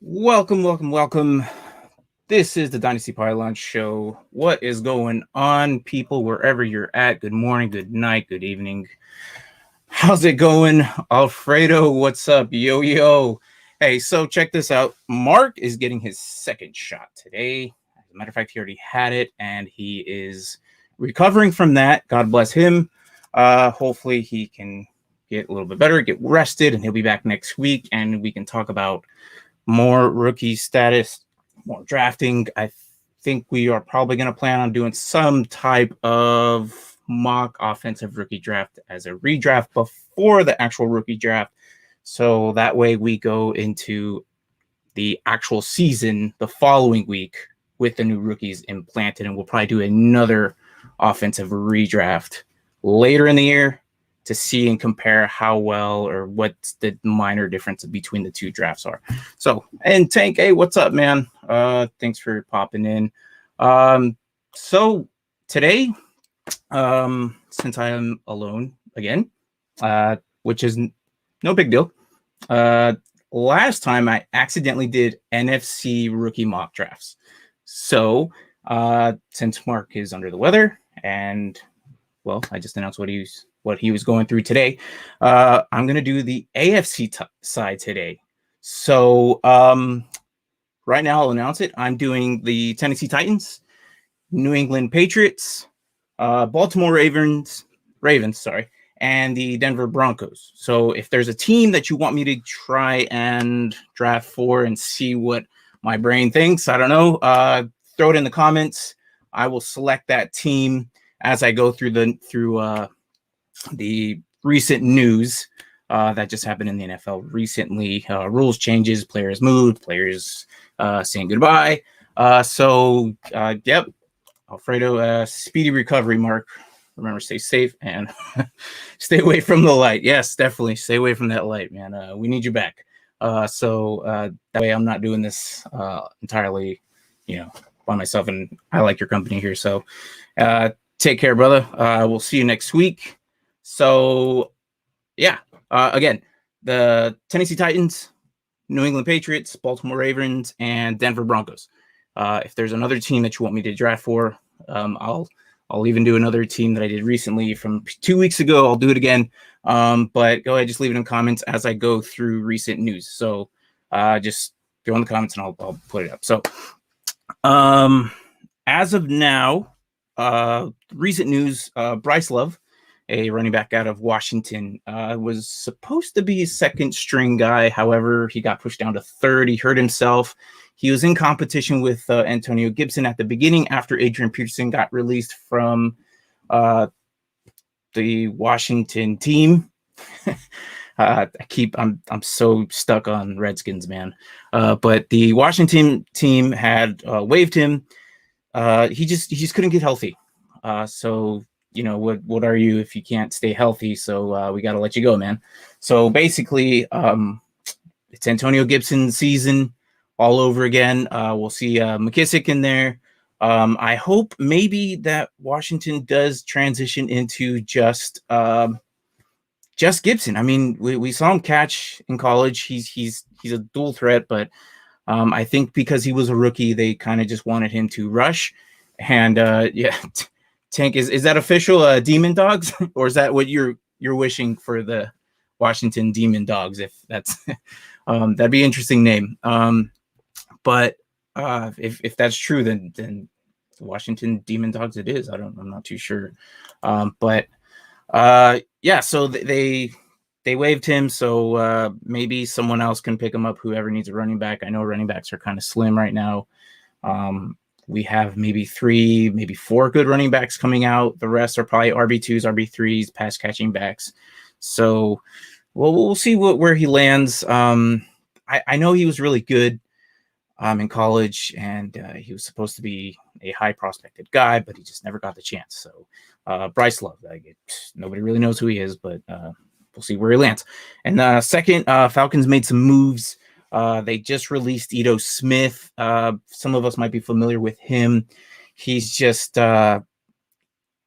Welcome. This is the Dynasty Pylon show. What is going on, people, wherever you're at? Good morning, good night, good evening. How's it going? Alfredo, what's up? Yo. Hey, so check this out. Mark is getting his second shot today. As a matter of fact, he already had it, and he is recovering from that. God bless him. Hopefully he can get a little bit better, get rested, and he'll be back next week, and we can talk about more rookie status, more drafting. I think we are probably going to plan on doing some type of mock offensive rookie draft as a redraft before the actual rookie draft. So that way we go into the actual season the following week with the new rookies implanted, and we'll probably do another offensive redraft later in the year to see and compare how well or what the minor difference between the two drafts are. So, and Tank, hey, what's up, man? Thanks for popping in. So today, since I am alone again, which is no big deal. Last time I accidentally did NFC rookie mock drafts. So, since Mark is under the weather and, well, I just announced what he was going through today. I'm going to do the AFC side today. So right now I'll announce it. I'm doing the Tennessee Titans, New England Patriots, Baltimore Ravens, and the Denver Broncos. So if there's a team that you want me to try and draft for and see what my brain thinks, I don't know, throw it in the comments. I will select that team as I go through the recent news that just happened in the NFL recently. Rules changes, players moved, players saying goodbye. Yep, Alfredo, speedy recovery, Mark. Remember, stay safe and stay away from the light. Yes, definitely stay away from that light, man. We need you back. That way I'm not doing this entirely, by myself, and I like your company here. So take care, brother. We'll see you next week. So, yeah, again, the Tennessee Titans, New England Patriots, Baltimore Ravens, and Denver Broncos. If there's another team that you want me to draft for, I'll even do another team that I did recently from 2 weeks ago. I'll do it again. But go ahead, just leave it in comments as I go through recent news. So just throw in the comments and I'll put it up. So as of now, recent news, Bryce Love, a running back out of Washington, was supposed to be a second string guy. However, he got pushed down to third. He hurt himself. He was in competition with Antonio Gibson at the beginning after Adrian Peterson got released from the Washington team. I'm so stuck on Redskins, man. But the Washington team had waived him. He just couldn't get healthy. So what are you if you can't stay healthy? So we got to let you go, man. So basically, it's Antonio Gibson's season all over again. We'll see McKissick in there. I hope maybe that Washington does transition into just Gibson. I mean, we saw him catch in college. He's a dual threat, but I think because he was a rookie, they kind of just wanted him to rush. And Tank, is that official? Demon Dogs, or is that what you're wishing for the Washington Demon Dogs? If that's that'd be an interesting name. But if that's true, then Washington Demon Dogs it is. I'm not too sure. So they waived him, so maybe someone else can pick him up, whoever needs a running back. I know running backs are kind of slim right now. We have maybe 3, maybe 4 good running backs coming out. The rest are probably RB2s, RB3s, pass catching backs. So we'll see where he lands. I know he was really good in college, and he was supposed to be a high prospected guy, but he just never got the chance. So Bryce Love, nobody really knows who he is, but we'll see where he lands. And second, Falcons made some moves. They just released Ito Smith. Some of us might be familiar with him. He's just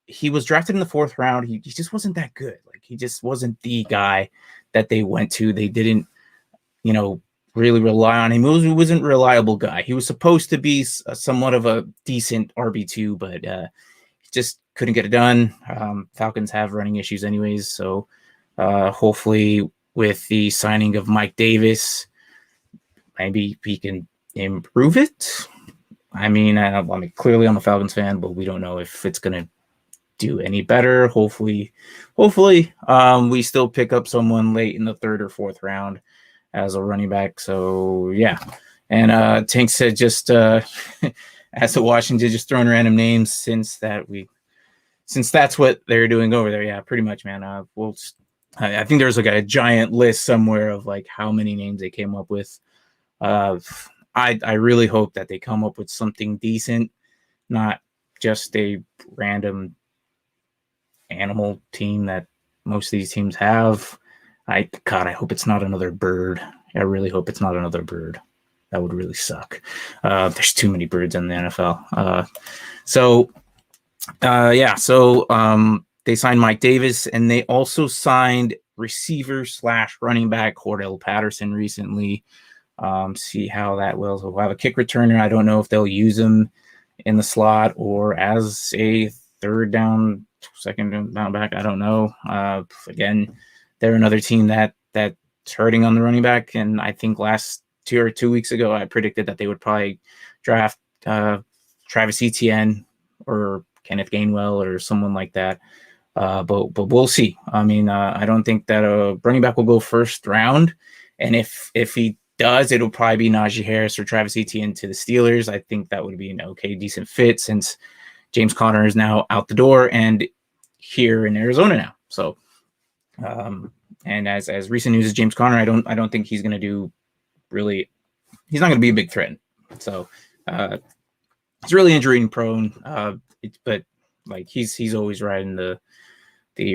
he was drafted in the 4th round. He just wasn't that good. Like, he just wasn't the guy that they went to. They didn't, really rely on him. He wasn't a reliable guy. He was supposed to be somewhat of a decent RB2, but he just couldn't get it done. Falcons have running issues anyways, so hopefully with the signing of Mike Davis, maybe he can improve it. I mean, clearly I'm a Falcons fan, but we don't know if it's going to do any better. Hopefully, we still pick up someone late in the 3rd or 4th round as a running back. So yeah, and Tank said just as to Washington, just throwing random names since that's what they're doing over there. Yeah, pretty much, man. I think there's like a giant list somewhere of like how many names they came up with. I really hope that they come up with something decent, not just a random animal team that most of these teams have. I hope it's not another bird. I really hope it's not another bird. That would really suck. There's too many birds in the NFL. So they signed Mike Davis, and they also signed receiver / running back Cordell Patterson recently. See how that will. So we'll have a kick returner. I don't know if they'll use him in the slot or as a 3rd down, 2nd down back. I don't know. Again, they're another team that's hurting on the running back. And I think last 2 weeks ago, I predicted that they would probably draft Travis Etienne or Kenneth Gainwell or someone like that. But we'll see. I mean, I don't think that a running back will go 1st round. And if he does, it'll probably be Najee Harris or Travis Etienne to the Steelers. I think that would be an decent fit since James Conner is now out the door and here in Arizona now. So, and as recent news is James Conner, I don't think he's going to do really. He's not going to be a big threat. So, he's really injury prone. But like he's always riding the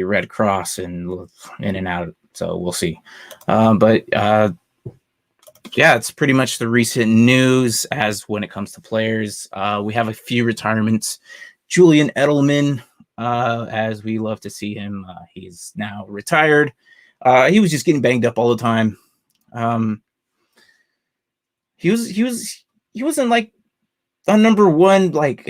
Red Cross and in and out. So we'll see. Yeah, it's pretty much the recent news as when it comes to players. We have a few retirements. Julian Edelman, as we love to see him, he's now retired. He was just getting banged up all the time. He wasn't like a number one like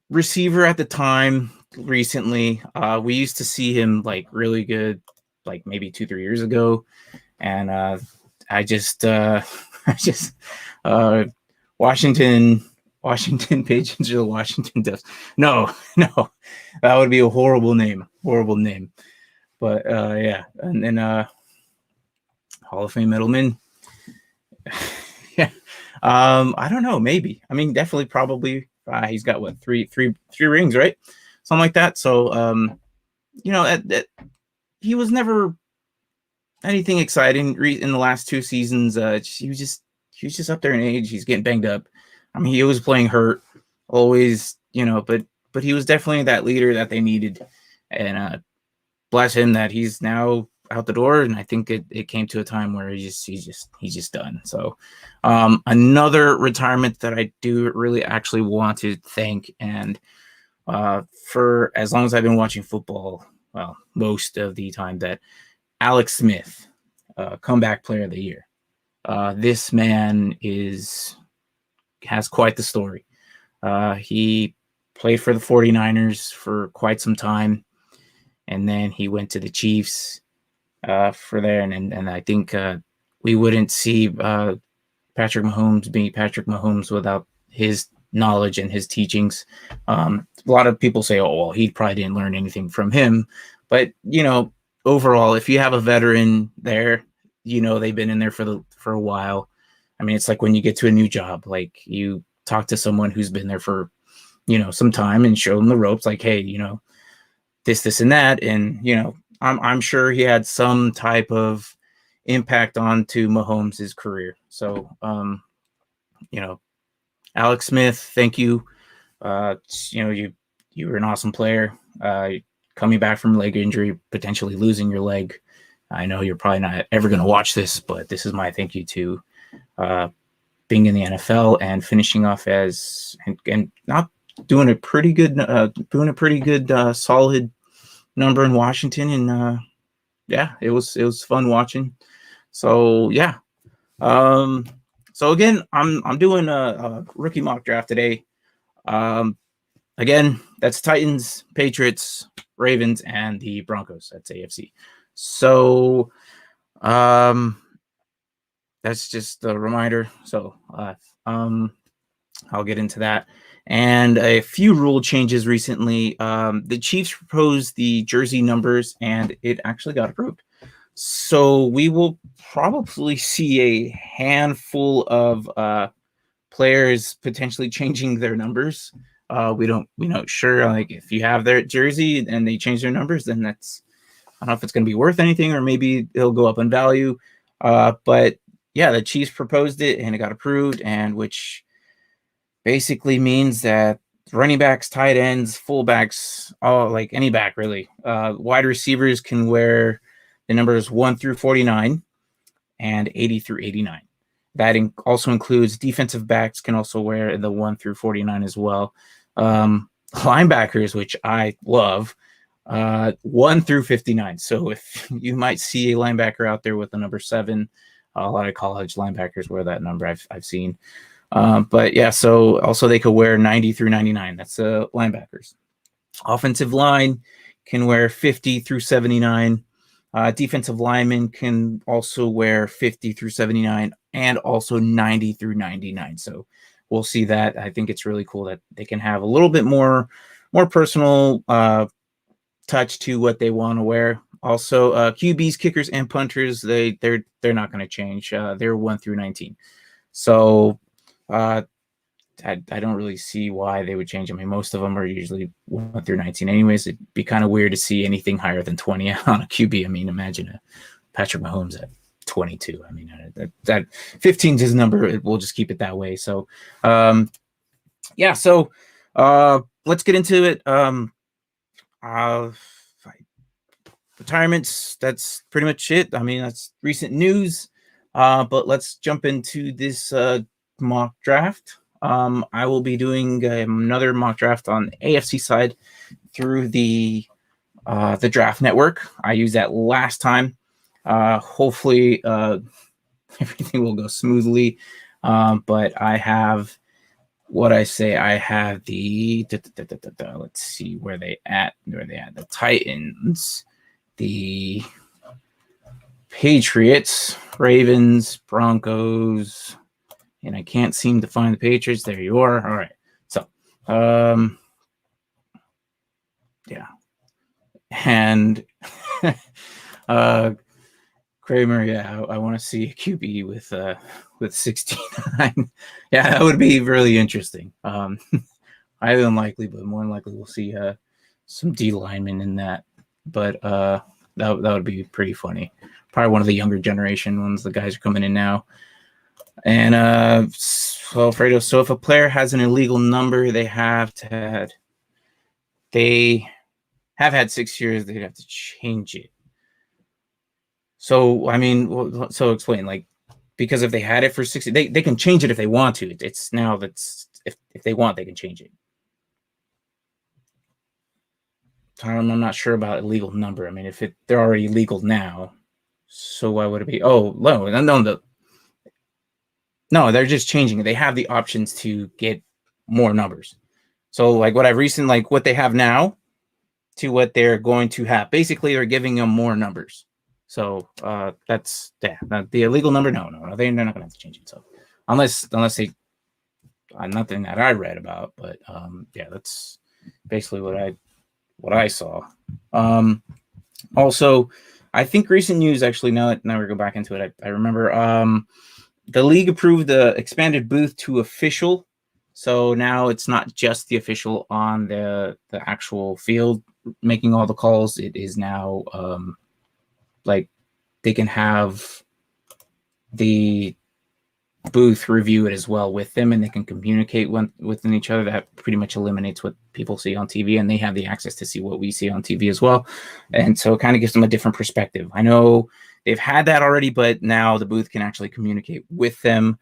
receiver at the time. Recently, we used to see him like really good, like maybe 2-3 years ago, and Washington Pigeons or the Washington Ducks. No, that would be a horrible name. But yeah, and then Hall of Fame Edelman. Yeah, I don't know, maybe. I mean, definitely, probably. He's got what three rings, right? Something like that. So, he was never anything exciting in the last 2 seasons. He was just up there in age. He's getting banged up. I mean, he was playing hurt always, but he was definitely that leader that they needed. And bless him that he's now out the door. And I think it came to a time where he's just done. So another retirement that I do really actually want to thank, and for as long as I've been watching football, well, most of the time, that Alex Smith, comeback player of the year. This man has quite the story. He played for the 49ers for quite some time, and then he went to the Chiefs for there. And I think we wouldn't see Patrick Mahomes being Patrick Mahomes without his knowledge and his teachings. A lot of people say, oh, well, he probably didn't learn anything from him. But, overall, if you have a veteran there, they've been in there for a while. I mean, it's like when you get to a new job, like you talk to someone who's been there for, some time and show them the ropes, like, hey, this and that. And, I'm sure he had some type of impact onto Mahomes' career. So, Alex Smith, thank you. You were an awesome player. Coming back from leg injury, potentially losing your leg. I know you're probably not ever going to watch this, but this is my thank you to being in the NFL and finishing off as and not doing a pretty good solid number in Washington. And yeah, it was fun watching. So yeah, So again, I'm doing a rookie mock draft today. Again, that's Titans, Patriots, Ravens, and the Broncos. That's AFC. So that's just a reminder. So I'll get into that. And a few rule changes recently. The Chiefs proposed the jersey numbers, and it actually got approved. So we will probably see a handful of players potentially changing their numbers. We not sure. Like if you have their jersey and they change their numbers, then that's, I don't know if it's going to be worth anything, or maybe it'll go up in value. But yeah, the Chiefs proposed it and it got approved, and which basically means that running backs, tight ends, fullbacks, all like any back really, wide receivers can wear the numbers 1 through 49 and 80 through 89. That also includes defensive backs can also wear the 1 through 49 as well. Linebackers, which I love, 1 through 59. So if you might see a linebacker out there with the number 7, a lot of college linebackers wear that number. I've seen. But yeah, so also they could wear 90 through 99. That's linebackers. Offensive line can wear 50 through 79. Defensive linemen can also wear 50 through 79 and also 90 through 99. So we'll see that. I think it's really cool that they can have a little bit more personal touch to what they want to wear. Also, QBs, kickers, and punters, they're not going to change. They're 1 through 19. So I don't really see why they would change them. I mean, most of them are usually 1 through 19 anyways. It'd be kind of weird to see anything higher than 20 on a QB. I mean, imagine a Patrick Mahomes at 22. I mean, that 15 is his number. We'll just keep it that way. So, yeah. So, let's get into it. Retirements. That's pretty much it. I mean, that's recent news. But let's jump into this mock draft. I will be doing another mock draft on the AFC side through the Draft Network. I used that last time. Hopefully, everything will go smoothly. But I have what I say. I have the let's see where they at. The Titans, the Patriots, Ravens, Broncos. And I can't seem to find the Patriots. There you are. All right. So, yeah. And Kramer, yeah, I want to see a QB with 69. Yeah, that would be really interesting. Highly unlikely, but more than likely we'll see some D linemen in that. But that would be pretty funny. Probably one of the younger generation ones. The guys are coming in now. And so Fredo, so if a player has an illegal number, they have had 6 years, they'd have to change it. So I mean, so explain, like, because if they had it for 60, they can change it if they want to. It's now that's if they want, they can change it. I'm not sure about illegal number. I mean, if they're already legal now, so why would it be? Oh, no, they're just changing it. They have the options to get more numbers. So like what they have now to what they're going to have. Basically, they're giving them more numbers. So that's the illegal number. No, they're not going to have to change it. So unless they, nothing that I read about, but yeah, that's basically what I saw. Also, I think recent news actually. Now we go back into it. I remember the league approved the expanded booth to official. So now it's not just the official on the actual field making all the calls. It is now like they can have the booth review it as well with them, and they can communicate within each other. That pretty much eliminates what people see on TV, and they have the access to see what we see on TV as well. And so it kind of gives them a different perspective. I know they've had that already, but now the booth can actually communicate with them.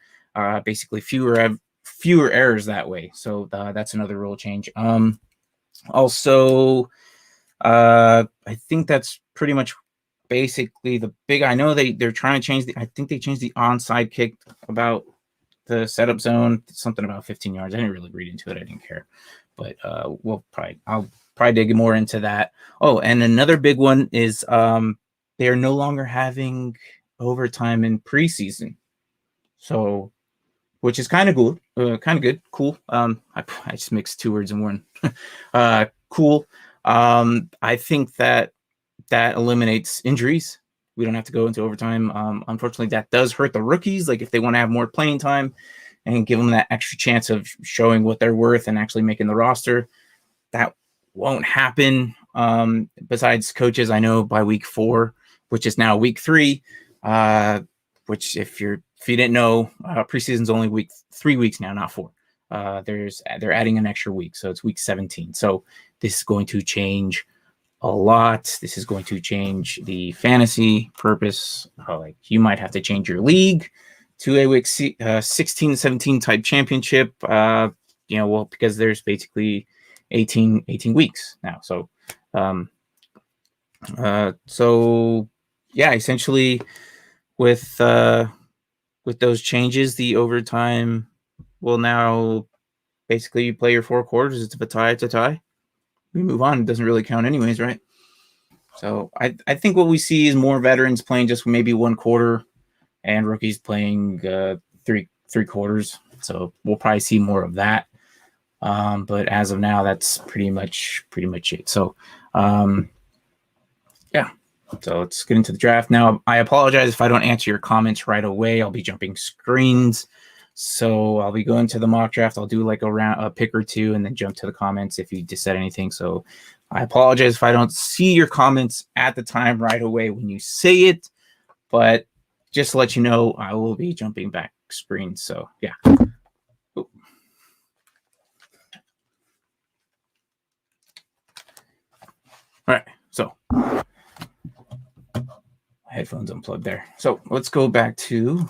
Basically, fewer errors that way. So that's another rule change. Also, I think that's pretty much basically the big. I know they're trying to change I think they changed the onside kick about the setup zone, something about 15 yards. I didn't really read into it. I didn't care, but I'll probably dig more into that. Oh, and another big one is they are no longer having overtime in preseason, so which is kind of cool, kind of good, cool. I just mixed two words in one. Cool. I think that eliminates injuries. We don't have to go into overtime. Unfortunately, that does hurt the rookies. Like if they want to have more playing time and give them that extra chance of showing what they're worth and actually making the roster, that won't happen. Besides coaches, I know by week 4, which is now week 3, which if you didn't know, preseason's only 3 weeks now, not 4. They're adding an extra week, so it's week 17. So this is going to change a lot. This is going to change the fantasy purpose. Like you might have to change your league to a week 16-17 type championship. Because there's basically 18 weeks now. So, essentially with those changes, the overtime will now basically you play your 4 quarters. It's a tie. We move on. It doesn't really count anyways, right? So I think what we see is more veterans playing just maybe 1 quarter and rookies playing three quarters. So we'll probably see more of that. But as of now, that's pretty much it. So, So let's get into the draft. Now, I apologize if I don't answer your comments right away. I'll be jumping screens. So I'll be going to the mock draft. I'll do like a pick or two and then jump to the comments if you just said anything. So I apologize if I don't see your comments at the time right away when you say it. But just to let you know, I will be jumping back screens. So, yeah. Ooh. All right. So headphones unplugged there. So let's go back to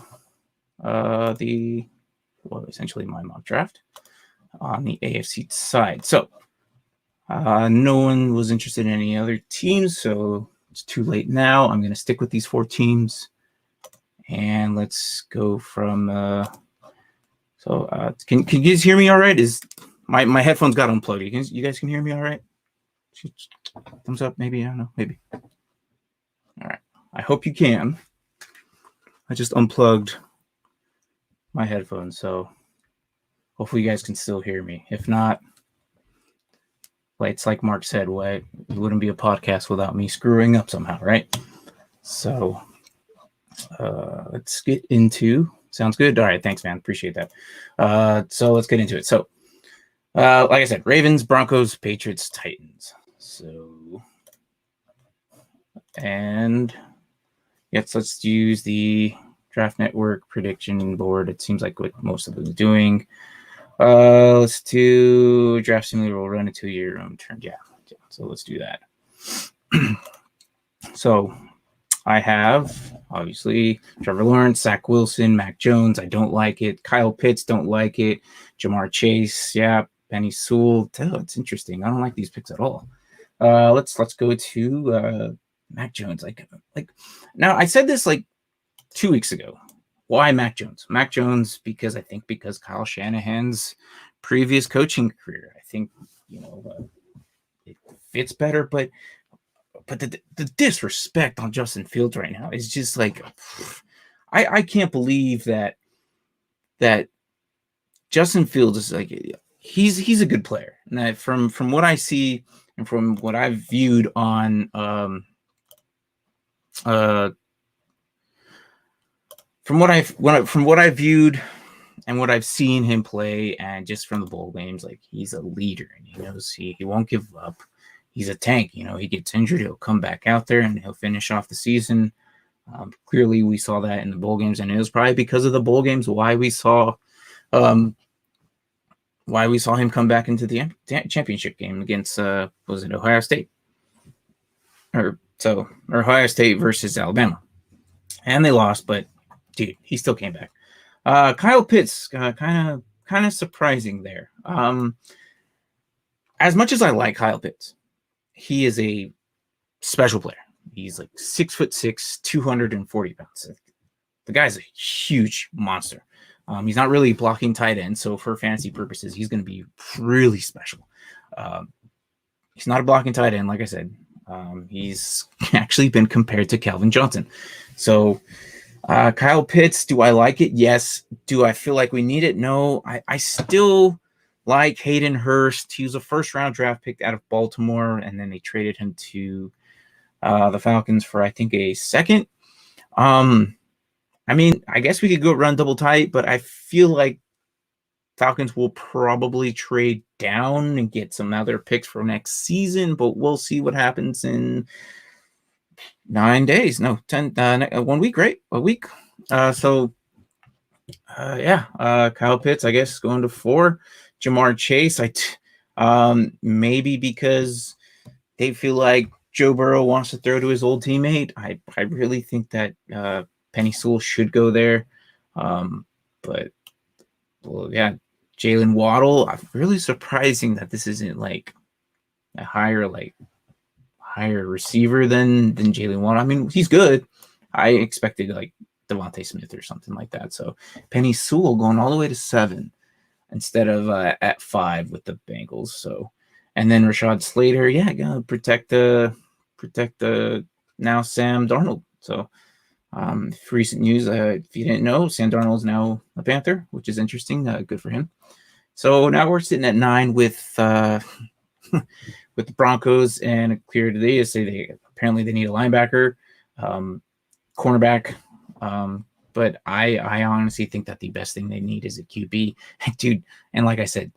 essentially my mock draft on the AFC side. So no one was interested in any other teams, so it's too late now. I'm going to stick with these 4 teams, and let's go from. Can you guys hear me all right? Is my headphones got unplugged? You guys can hear me all right? Thumbs up, maybe. I don't know, maybe. All right. I hope you can. I just unplugged my headphones, so hopefully you guys can still hear me. If not, it's like Mark said, it wouldn't be a podcast without me screwing up somehow, right? So let's get into. Sounds good. All right, thanks, man. Appreciate that. So let's get into it. So, like I said, Ravens, Broncos, Patriots, Titans. So, and yes, let's use the Draft Network prediction board. It seems like what most of them are doing. Let's do Draft Simulator. We'll run it to your own turn. Yeah. So let's do that. So I have obviously Trevor Lawrence, Zach Wilson, Mac Jones. I don't like it. Kyle Pitts, don't like it. Jamar Chase, yeah. Penny Sewell. It's interesting. I don't like these picks at all. Let's go to Mac Jones. Like now, I said this like 2 weeks ago. Why Mac Jones? Mac Jones because Kyle Shanahan's previous coaching career. I think it fits better, but the disrespect on Justin Fields right now is just like I can't believe that Justin Fields is like he's a good player. And from what I see and from what I've viewed on from what I've viewed and what I've seen him play, and just from the bowl games, like he's a leader and he knows he won't give up. He's a tank. He gets injured, he'll come back out there and he'll finish off the season. Clearly, we saw that in the bowl games, and it was probably because of the bowl games why we saw him come back into the championship game against was it Ohio State? Or Ohio State versus Alabama, and they lost, but dude, he still came back. Kyle Pitts, kind of surprising there. As much as I like Kyle Pitts, he is a special player. He's like 6'6", 240 pounds. The guy's a huge monster. He's not really blocking tight end, so for fantasy purposes, he's going to be really special. He's not a blocking tight end, like I said. He's actually been compared to Calvin Johnson. So Kyle Pitts, do I like it? Yes. Do I feel like we need it? No. I still like Hayden Hurst. He was a first-round draft pick out of Baltimore, and then they traded him to the Falcons for, I think, a second. I mean, I guess we could go run double tight, but I feel like Falcons will probably trade down and get some other picks for next season, but we'll see what happens in 9 days. No, 10, 1 week, right? A week. Kyle Pitts, I guess, going to 4. Jamar Chase, maybe because they feel like Joe Burrow wants to throw to his old teammate. I really think that Penny Sewell should go there. Jalen Waddle, I'm really surprising that this isn't like a higher receiver than Jalen Waddle. I mean, he's good. I expected like Devontae Smith or something like that. So Penny Sewell going all the way to 7 instead of at 5 with the Bengals. So, and then Rashad Slater, gonna protect the now Sam Darnold. So, recent news, if you didn't know, Sam Darnold is now a Panther, which is interesting. Good for him. So now we're sitting at 9 with with the Broncos, and clear today to say apparently they need a linebacker, cornerback. But I honestly think that the best thing they need is a QB, dude. And like I said,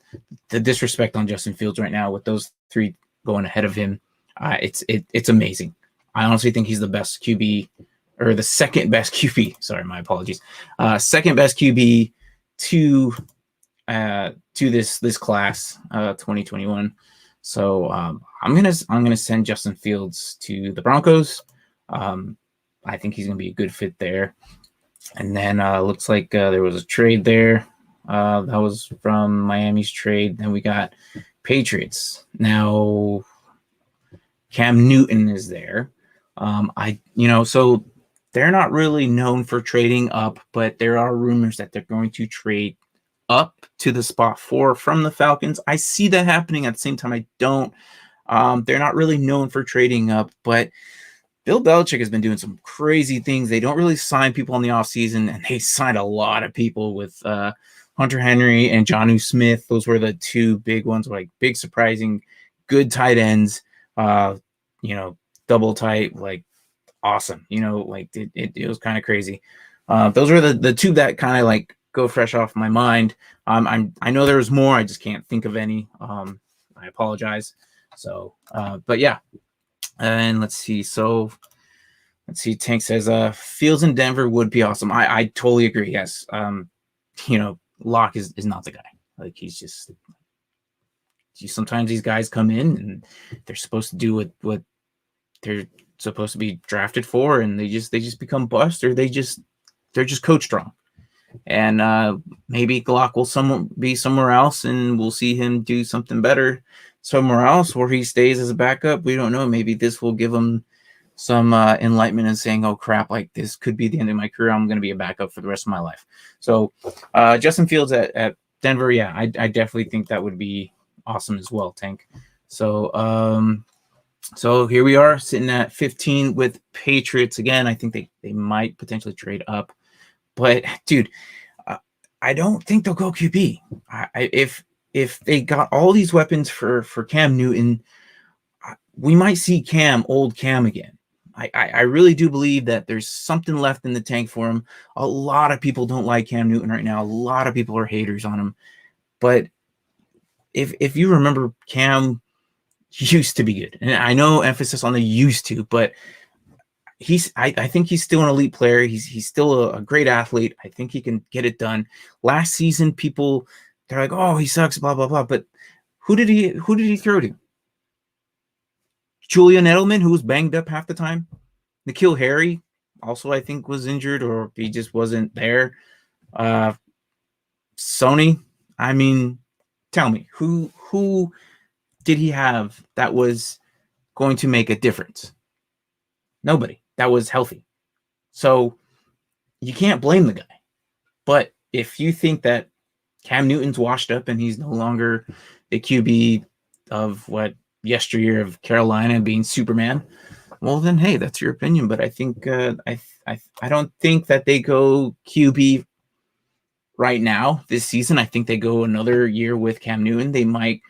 the disrespect on Justin Fields right now with those 3 going ahead of him, it's amazing. I honestly think he's the best QB, or the second best QB. Sorry, my apologies. Second best QB to this class, 2021. So I'm gonna send Justin Fields to the Broncos. I think he's gonna be a good fit there. And then looks like there was a trade there. That was from Miami's trade. Then we got Patriots. Now Cam Newton is there. So they're not really known for trading up, but there are rumors that they're going to trade up to the spot 4 from the Falcons. I see that happening. At the same time, I don't. They're not really known for trading up, but Bill Belichick has been doing some crazy things. They don't really sign people in the offseason, and they signed a lot of people with Hunter Henry and Jonnu Smith. Those were the 2 big ones, like big, surprising, good tight ends, double tight, like awesome. It was kind of crazy. Those were the 2 that kind of like go fresh off my mind. I know there was more. I just can't think of any. I apologize. So, but yeah. And let's see. So Tank says, Fields in Denver would be awesome. I totally agree. Yes. Locke is not the guy. Like sometimes these guys come in and they're supposed to do what they're supposed to be drafted for, and they just become bust, or they're just coached wrong. And maybe Glock will be somewhere else, and we'll see him do something better somewhere else where he stays as a backup. We don't know. Maybe this will give him some enlightenment and saying, oh crap, like this could be the end of my career. I'm going to be a backup for the rest of my life. So Justin Fields at Denver, I definitely think that would be awesome as well, Tank. So here we are sitting at 15 with Patriots again. I think they might potentially trade up, but dude, I don't think they'll go QB. If they got all these weapons for Cam Newton, we might see old Cam again. I really do believe that there's something left in the tank for him. A lot of people don't like Cam Newton right now. A lot of people are haters on him. But if you remember, Cam used to be good. And I know emphasis on the used to, but I think he's still an elite player. He's still a great athlete. I think he can get it done. Last season, they're like, oh, he sucks, blah, blah, blah. But who did he throw to? Julian Edelman, who was banged up half the time. N'Keal Harry also, I think, was injured, or he just wasn't there. Sony, I mean, tell me, who did he have that was going to make a difference? Nobody that was healthy. So you can't blame the guy. But if you think that Cam Newton's washed up and he's no longer the QB of what yesteryear of Carolina being Superman, well then hey, that's your opinion. But I think I don't think that they go QB right now this season. I think they go another year with Cam Newton. They might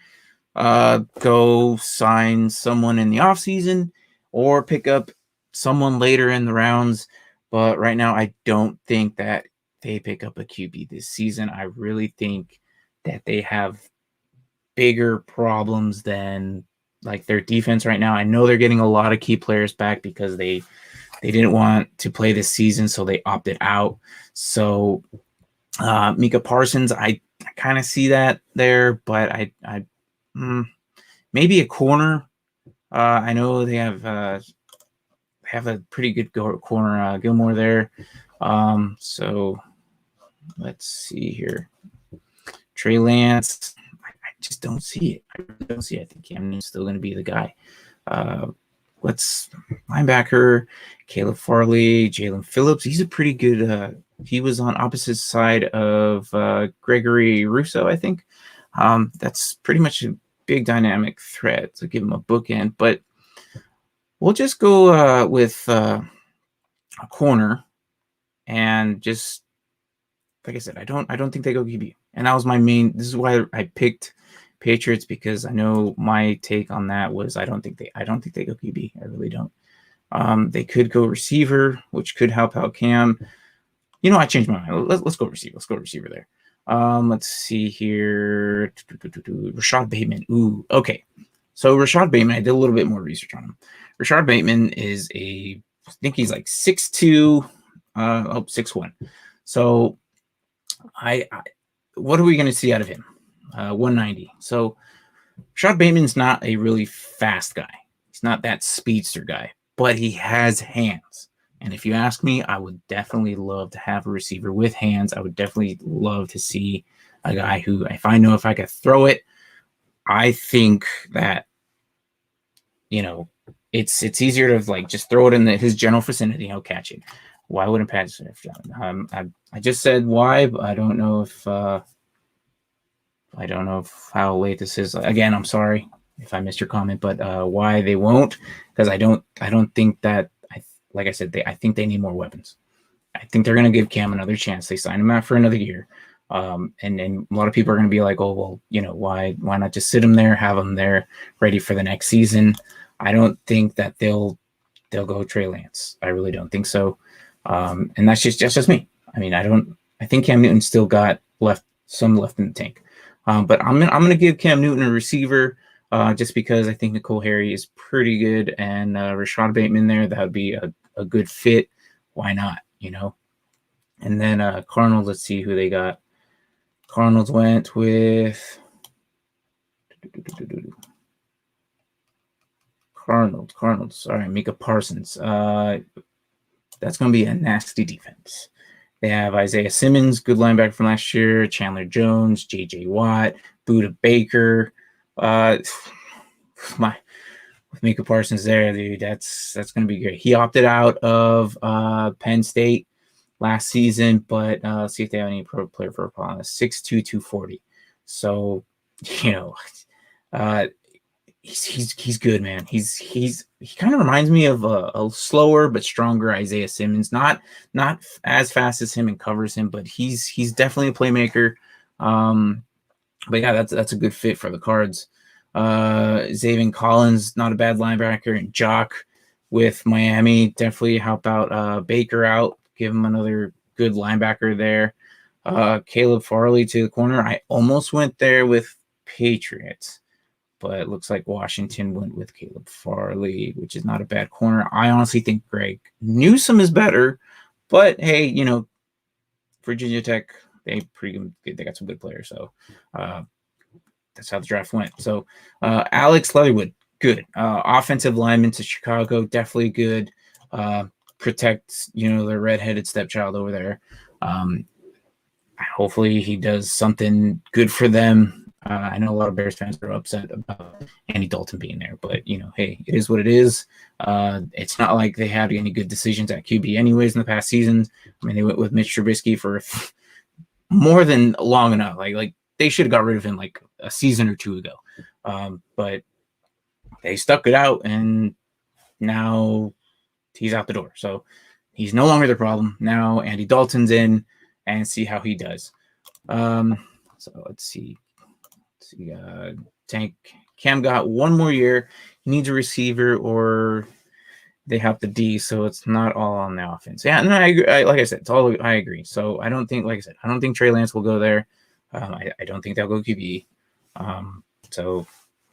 go sign someone in the offseason or pick up someone later in the rounds. But right now, I don't think that they pick up a QB this season. I really think that they have bigger problems than like their defense right now. I know they're getting a lot of key players back because they didn't want to play this season, so they opted out. So Micah Parsons, I kind of see that there, but I maybe a corner. I know they have a pretty good corner, Gilmore there. So let's see here. Trey Lance, I just don't see it. I really don't see it. I think Cam Newton's still going to be the guy. Let's linebacker, Caleb Farley, Jalen Phillips. He's a pretty good. He was on opposite side of Gregory Rousseau, I think. That's pretty much a big dynamic threat to give him a bookend. But we'll just go with a corner, and just like I said, I don't think they go QB. And that was my main. This is why I picked Patriots, because I know my take on that was I don't think they go QB. I really don't. They could go receiver, which could help out Cam. I changed my mind. Let's go receiver. Let's go receiver there. Let's see here. Rashad Bateman. Ooh, okay. So Rashad Bateman, I did a little bit more research on him. Rashad Bateman is I think he's like 6'2", 6'1". So what are we going to see out of him? 190. So Rashad Bateman's not a really fast guy. He's not that speedster guy, but he has hands. And if you ask me, I would definitely love to have a receiver with hands. I would definitely love to see a guy who, if I could throw it, I think that, it's easier to like just throw it in his general vicinity. He'll catch it. Why wouldn't Patrick? I just said why, but I don't know if how late this is. Again, I'm sorry if I missed your comment, but why they won't? Because I don't think that. Like I said, I think they need more weapons. I think they're going to give Cam another chance. They signed him out for another year. And a lot of people are going to be like, oh, well, why not just sit him there, have him there ready for the next season? I don't think that they'll go Trey Lance. I really don't think so. And that's just me. I mean, I think Cam Newton still got some left in the tank. But I'm going to give Cam Newton a receiver. Just because I think Nicole Harry is pretty good, and Rashad Bateman there, that would be a good fit. Why not, And then Cardinals, let's see who they got. Cardinals went with Cardinals. Sorry, Micah Parsons. That's going to be a nasty defense. They have Isaiah Simmons, good linebacker from last year, Chandler Jones, J.J. Watt, Budda Baker. With Micah Parsons there, dude, that's going to be great. He opted out of Penn State last season, but see if they have any pro player for Apollo. 6'2", 240. So, he's good, man. He kind of reminds me of a slower but stronger Isaiah Simmons. Not as fast as him and covers him, but he's definitely a playmaker. But yeah, that's a good fit for the Cards. Zaven Collins, not a bad linebacker, and Jock with Miami definitely help out Baker out, give him another good linebacker there. Caleb Farley to the corner. I almost went there with Patriots, but it looks like Washington went with Caleb Farley, which is not a bad corner. I honestly think Greg Newsome is better, but hey, Virginia Tech, they pretty good. They got some good players, so that's how the draft went. So Alex Leatherwood, good. Offensive lineman to Chicago, definitely good. Protects, the redheaded stepchild over there. Hopefully he does something good for them. I know a lot of Bears fans are upset about Andy Dalton being there, but hey, it is what it is. It's not like they had any good decisions at QB anyways in the past season. I mean, they went with Mitch Trubisky for more than long enough. Like they should have got rid of him like a season or two ago. But they stuck it out, and now he's out the door. So he's no longer the problem. Now Andy Dalton's in, and see how he does. So let's see. Tank Cam got one more year. He needs a receiver, or they have the D, so it's not all on the offense. Yeah, and I agree. Like I said, it's all I agree. So I don't think, like I said, I don't think Trey Lance will go there. I don't think they'll go QB. So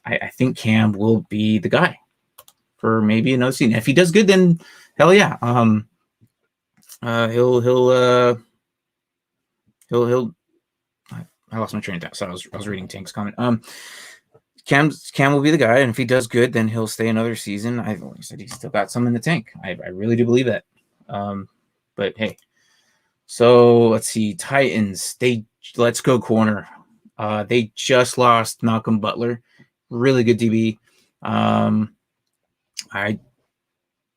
I think Cam will be the guy for maybe another season. If he does good, then hell yeah. He'll. I lost my train of thought, so I was reading Tank's comment. Cam will be the guy, and if he does good, then he'll stay another season. I've always said he's still got some in the tank. I really do believe that. But hey, so let's see. Titans, let's go corner. They just lost Malcolm Butler, really good DB.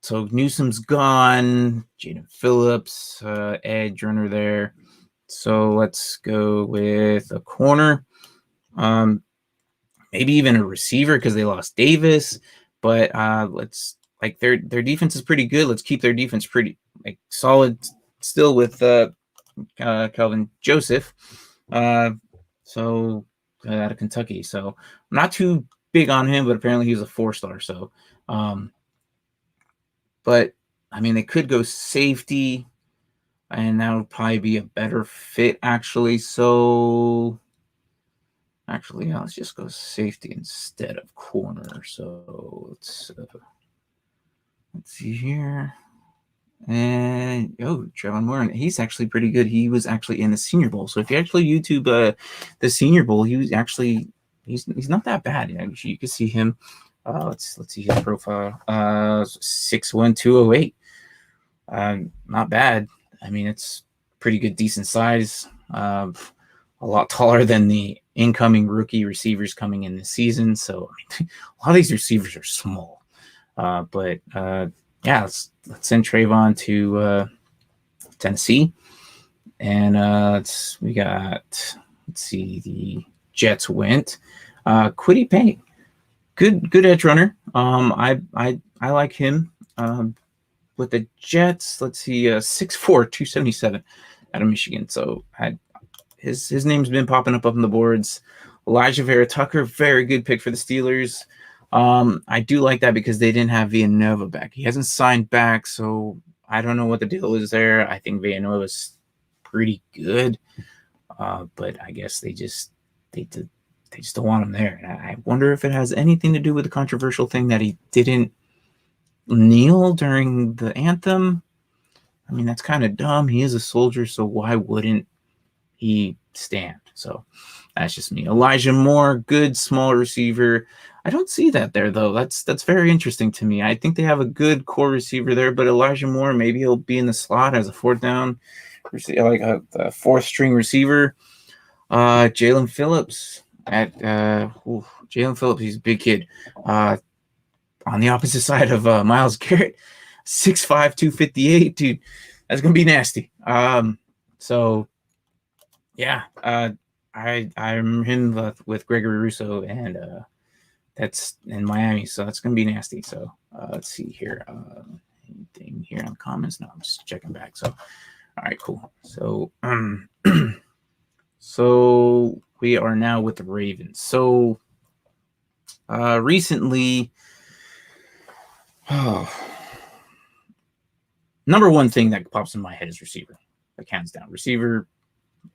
So Newsom's gone. Jaden Phillips, edge runner there. So let's go with a corner. Maybe even a receiver because they lost Davis. But let's their defense is pretty good. Let's keep their defense pretty solid still with Calvin Joseph. So out of Kentucky. So I'm not too big on him, but apparently he's a 4-star. So but I mean they could go safety. And that would probably be a better fit, actually. So, let's just go safety instead of corner. So let's see here. And Trevon Moore, he's actually pretty good. He was actually in the Senior Bowl. So if you actually YouTube the Senior Bowl, he was actually he's not that bad. You can see him. Let's see his profile. 6'1", 208. Not bad. I mean, it's pretty good, decent size. A lot taller than the incoming rookie receivers coming in this season. So I mean, a lot of these receivers are small. But let's send Trayvon to Tennessee, and let's see, the Jets went. Kwity Paye, good edge runner. I like him. With the Jets, let's see, 6'4", 277 out of Michigan. So his name's been popping up on the boards. Elijah Vera Tucker, very good pick for the Steelers. I do like that because they didn't have Villanova back. He hasn't signed back, so I don't know what the deal is there. I think Villanova's pretty good, but I guess they just don't want him there. And I wonder if it has anything to do with the controversial thing that he didn't kneel during the anthem. I mean, that's kind of dumb. He is a soldier, so why wouldn't he stand? So that's just me. Elijah Moore, good small receiver. I don't see that there though. That's very interesting to me. I think they have a good core receiver there, but Elijah Moore, maybe he'll be in the slot as a fourth down, like a fourth string receiver. Jalen Phillips Jalen Phillips, he's a big kid. On the opposite side of Myles Garrett, 6'5", 258, dude. That's gonna be nasty. So yeah, I remember him with Gregory Rousseau, and that's in Miami, so that's gonna be nasty. So let's see here. Anything here on the comments? No, I'm just checking back. So all right, cool. So so we are now with the Ravens. So recently. Number one thing that pops in my head is receiver. Like hands down, receiver.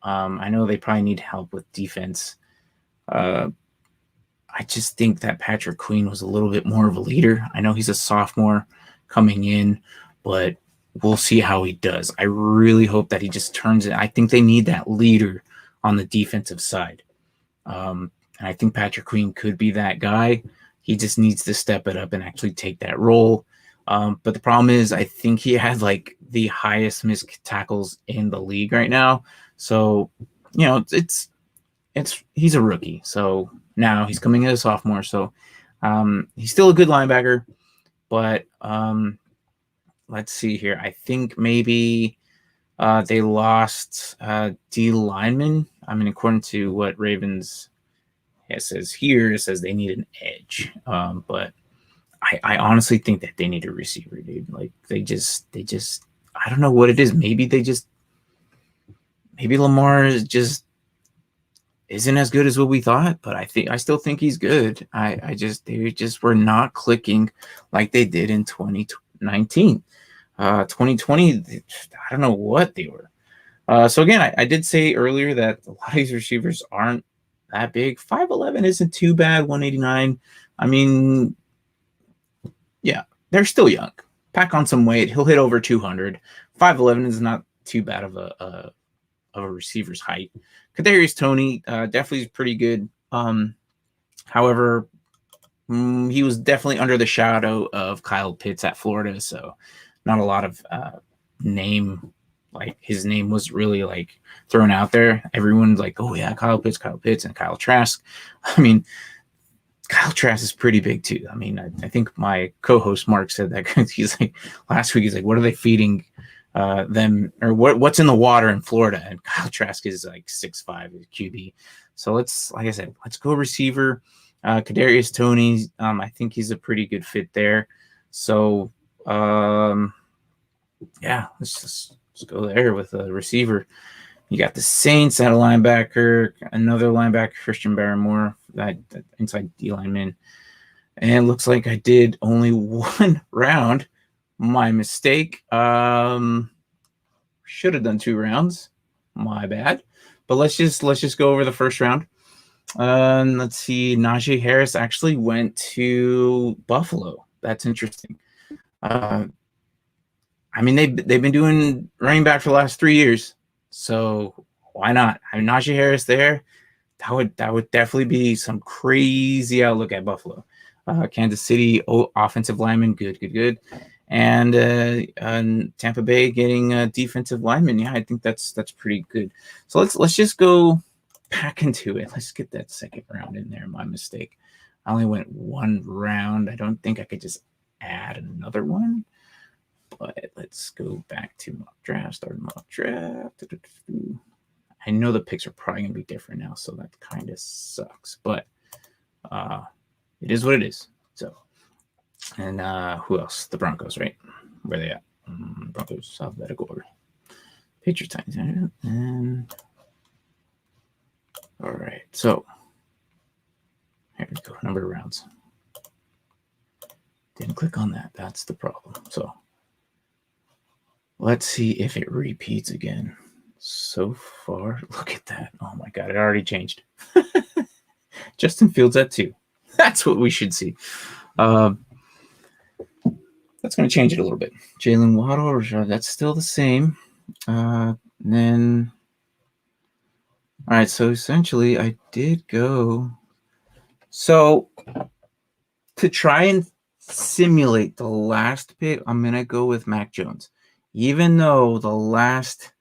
I know they probably need help with defense. I just think that Patrick Queen was a little bit more of a leader. I know he's a sophomore coming in, but we'll see how he does. I really hope that he just turns it. I think they need that leader on the defensive side. And I think Patrick Queen could be that guy. He just needs to step it up and actually take that role. But the problem is, I think he had like the highest missed tackles in the league right now. So, it's he's a rookie, so now he's coming as a sophomore. So he's still a good linebacker, but let's see here. I think maybe they lost D lineman. I mean, according to what Ravens says here, it says they need an edge. But I honestly think that they need a receiver, dude. Like they just I don't know what it is. Maybe Lamar is just isn't as good as what we thought, but I still think he's good. They just were not clicking like they did in 2019. 2020, I don't know what they were. So again, I did say earlier that a lot of these receivers aren't that big. 5'11" isn't too bad. 189. I mean, yeah, they're still young. Pack on some weight, he'll hit over 200. 5'11" is not too bad of a receiver's height. Kadarius Toney definitely is pretty good. However, he was definitely under the shadow of Kyle Pitts at Florida, so not a lot of name. Like his name was really like thrown out there. Everyone's like, "Oh yeah, Kyle Pitts, and Kyle Trask." I mean, Kyle Trask is pretty big too. I mean, I think my co-host Mark said that he's like last week. He's like, "What are they feeding them, or what's in the water in Florida?" And Kyle Trask is like 6'5" QB. So let's go receiver. Kadarius Toney, I think he's a pretty good fit there. So let's go there with a receiver. You got the Saints at a linebacker, another linebacker, Christian Barrymore, that inside D lineman. And it looks like I did only one round. My mistake. Should have done 2 rounds. My bad. But let's just go over the first round. Let's see. Najee Harris actually went to Buffalo. That's interesting. I mean, they've been doing running back for the last 3 years, so why not? I mean, Najee Harris there. That would definitely be some crazy outlook at Buffalo. Kansas City offensive lineman, good. And Tampa Bay getting a defensive lineman. Yeah, I think that's pretty good. So let's just go back into it. Let's get that second round in there. My mistake. I only went 1 round. I don't think I could just add another one. But let's go back to mock draft. Start mock draft. I know the picks are probably gonna be different now, so that kind of sucks. But it is what it is. So, and who else? The Broncos, right? Where they at? Broncos, alphabetical order. Patriots, and all right. So here we go. Number of rounds. Didn't click on that. That's the problem. So let's see if it repeats again. So far, look at that. Oh my God, it already changed. Justin Fields at 2. That's what we should see. That's going to change it a little bit. Jalen Waddle, that's still the same. Then, all right, so essentially I did go. So to try and simulate the last pick, I'm going to go with Mac Jones. Even though the last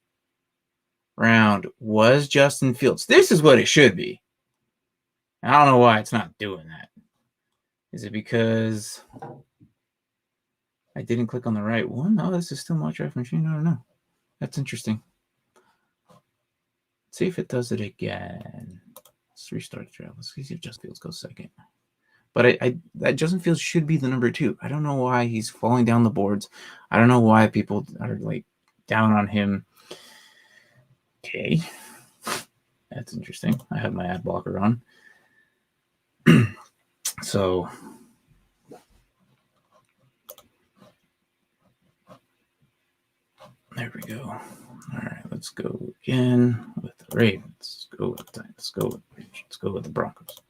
round was Justin Fields. This is what it should be. I don't know why it's not doing that. Is it because I didn't click on the right one? No, this is still my draft machine. I don't know. That's interesting. Let's see if it does it again. Let's restart the draft. Let's see if Justin Fields goes second. But that Justin Fields should be the number 2. I don't know why he's falling down the boards. I don't know why people are like down on him. Okay. That's interesting. I have my ad blocker on. So there we go. All right, let's go again with the Ravens. Let's go with the Titans. Let's go with the Broncos.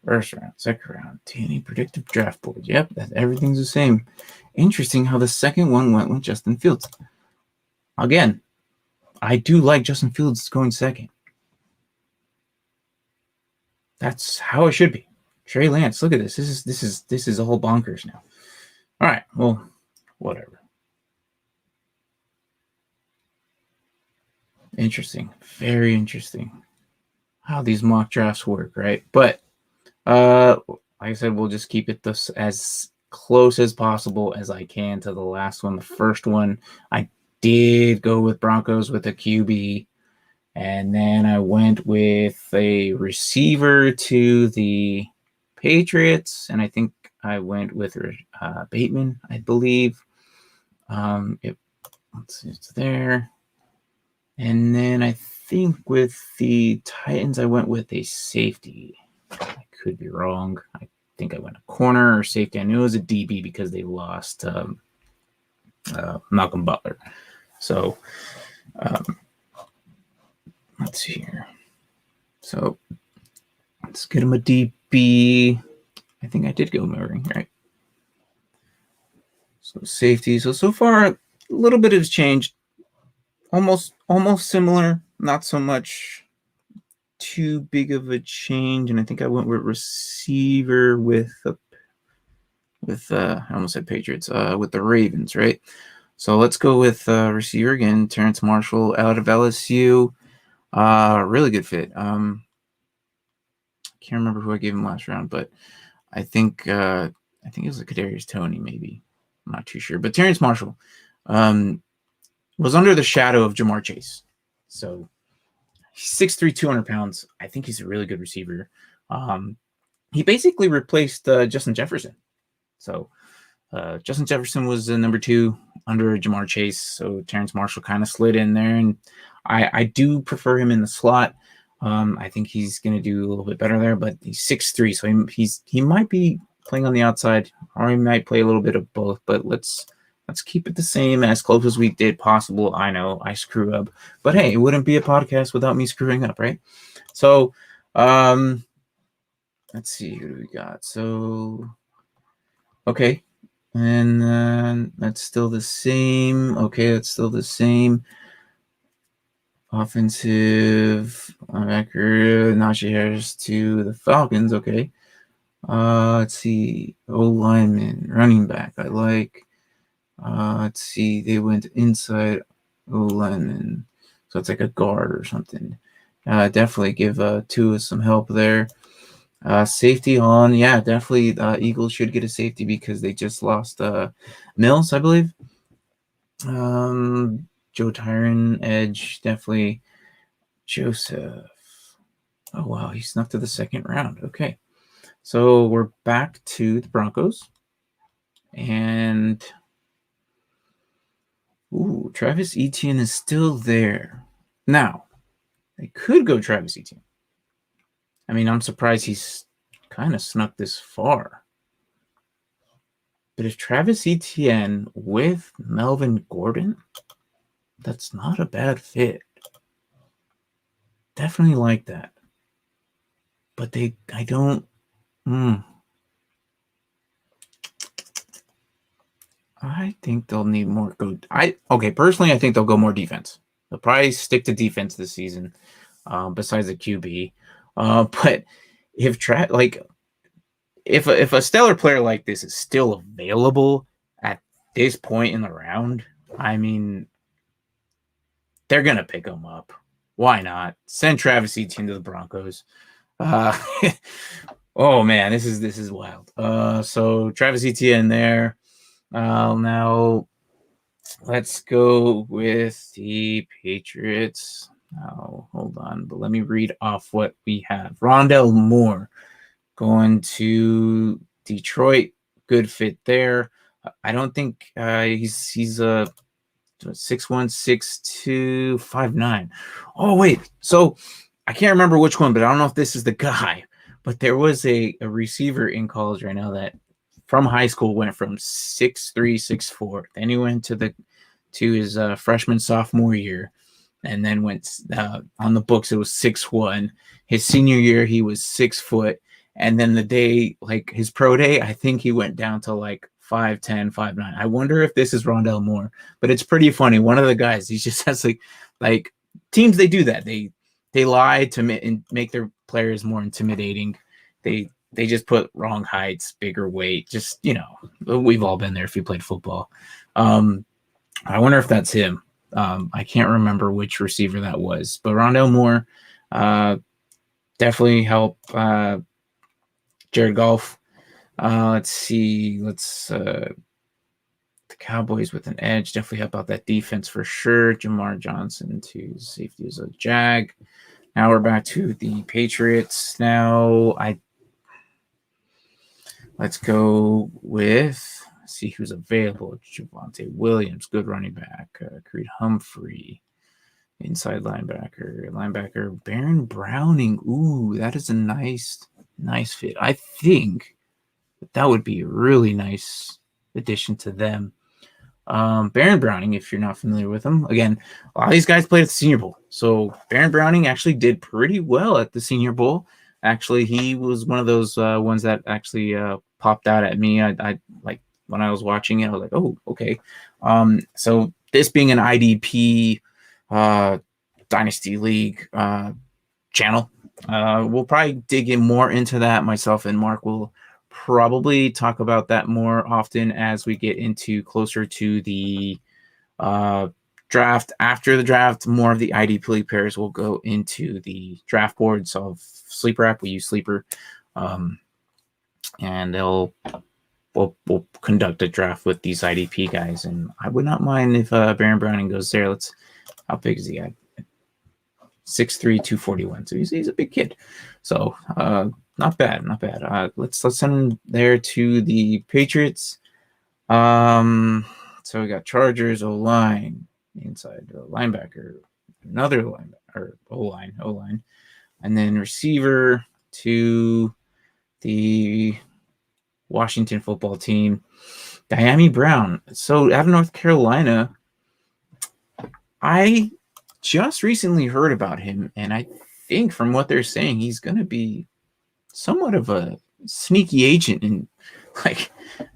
First round, second round, TNA predictive draft board. Yep, everything's the same. Interesting how the second one went with Justin Fields. Again, I do like Justin Fields going second. That's how it should be. Trey Lance, look at this. This is all bonkers now. All right, well, whatever. Interesting. Very interesting how these mock drafts work, right? But like I said, we'll just keep it this as close as possible as I can to the last one. The first one, I did go with Broncos with a QB, and then I went with a receiver to the Patriots, and I think I went with Bateman, I believe. Let's see, it's there. And then I think with the Titans, I went with a safety. I could be wrong. I think I went a corner or safety. I knew it was a DB because they lost Malcolm Butler. So let's see here. So let's get him a DB. I think I did go Murray, right? So safety. So far, a little bit has changed. Almost similar. Not so much too big of a change. And I think I went with receiver with I almost said Patriots, with the Ravens, right? So let's go with receiver again, Terrence Marshall out of LSU. Really good fit. Can't remember who I gave him last round, but I think it was a Kadarius Toney, maybe. I'm not too sure. But Terrence Marshall was under the shadow of Jamar Chase. So he's 6'3", 200 pounds. I think he's a really good receiver. He basically replaced Justin Jefferson. So Justin Jefferson was number 2 under Jamar Chase. So Terrence Marshall kind of slid in there. And I do prefer him in the slot. I think he's going to do a little bit better there. But he's 6'3", so he might be playing on the outside, or he might play a little bit of both. But let's keep it the same, as close as we did possible. I know I screw up, but hey, it wouldn't be a podcast without me screwing up, right? So, let's see, who do we got? So, okay, and that's still the same. Okay, that's still the same. Offensive linebacker, Najee Harris to the Falcons. Okay, let's see, O-lineman, running back. I like. Let's see, they went inside O-lineman, so it's like a guard or something. Definitely give Tua some help there. Safety on, yeah, definitely. Eagles should get a safety because they just lost Mills, I believe. Joe Tyron, edge, definitely. Joseph. Oh wow, he snuck to the second round. Okay, so we're back to the Broncos, and ooh, Travis Etienne is still there. Now, they could go Travis Etienne. I mean, I'm surprised he's kind of snuck this far. But if Travis Etienne with Melvin Gordon, that's not a bad fit. Definitely like that. But I don't. I think they'll need more personally, I think they'll go more defense. They'll probably stick to defense this season, besides the QB. But if a stellar player like this is still available at this point in the round, I mean, they're gonna pick him up. Why not? Send Travis Etienne to the Broncos. Oh man, this is wild. So Travis Etienne there. Now let's go with the Patriots. Oh, hold on, but let me read off what we have. Rondell Moore going to Detroit. Good fit there. I don't think he's a 6'1", 6'2", 5'9". Oh wait, so I can't remember which one, but I don't know if this is the guy. But there was a receiver in college right now that from high school went from 6'3", 6'4". Then he went to his freshman sophomore year, and then went on the books. It was 6'1". His senior year he was 6 foot, and then the day like his pro day, I think he went down to like 5'10", 5'9". I wonder if this is Rondell Moore, but it's pretty funny. One of the guys, he just has like teams, they do that. They lie to make their players more intimidating. They just put wrong heights, bigger weight. Just, we've all been there if you played football. I wonder if that's him. I can't remember which receiver that was, but Rondell Moore definitely help Jared Goff. Let's see. The Cowboys with an edge definitely help out that defense for sure. Jamar Johnson to safety as a Jag. Now we're back to the Patriots. Let's go with, see who's available. Javonte Williams, good running back. Creed Humphrey, inside linebacker. Baron Browning. Ooh, that is a nice fit. I think that would be a really nice addition to them. Baron Browning, if you're not familiar with him, again, a lot of these guys played at the Senior Bowl. So Baron Browning actually did pretty well at the Senior Bowl. Actually, he was one of those ones that actually popped out at me. I like when I was watching it, I was like, oh, okay. So this being an IDP Dynasty League channel, we'll probably dig in more into that. Myself and Mark will probably talk about that more often as we get into closer to the draft. After the draft, more of the IDP players will go into the draft boards of Sleeper app. We use Sleeper, and we'll conduct a draft with these IDP guys. And I would not mind if Baron Browning goes there. How big is he at? 6'3", 241. So he's a big kid. So not bad. Let's send him there to the Patriots. So we got Chargers, O-line, inside linebacker, another linebacker, O-line, and then receiver to the Washington football team, Dyami Brown. So out of North Carolina, I just recently heard about him, and I think from what they're saying, he's going to be somewhat of a sneaky agent in like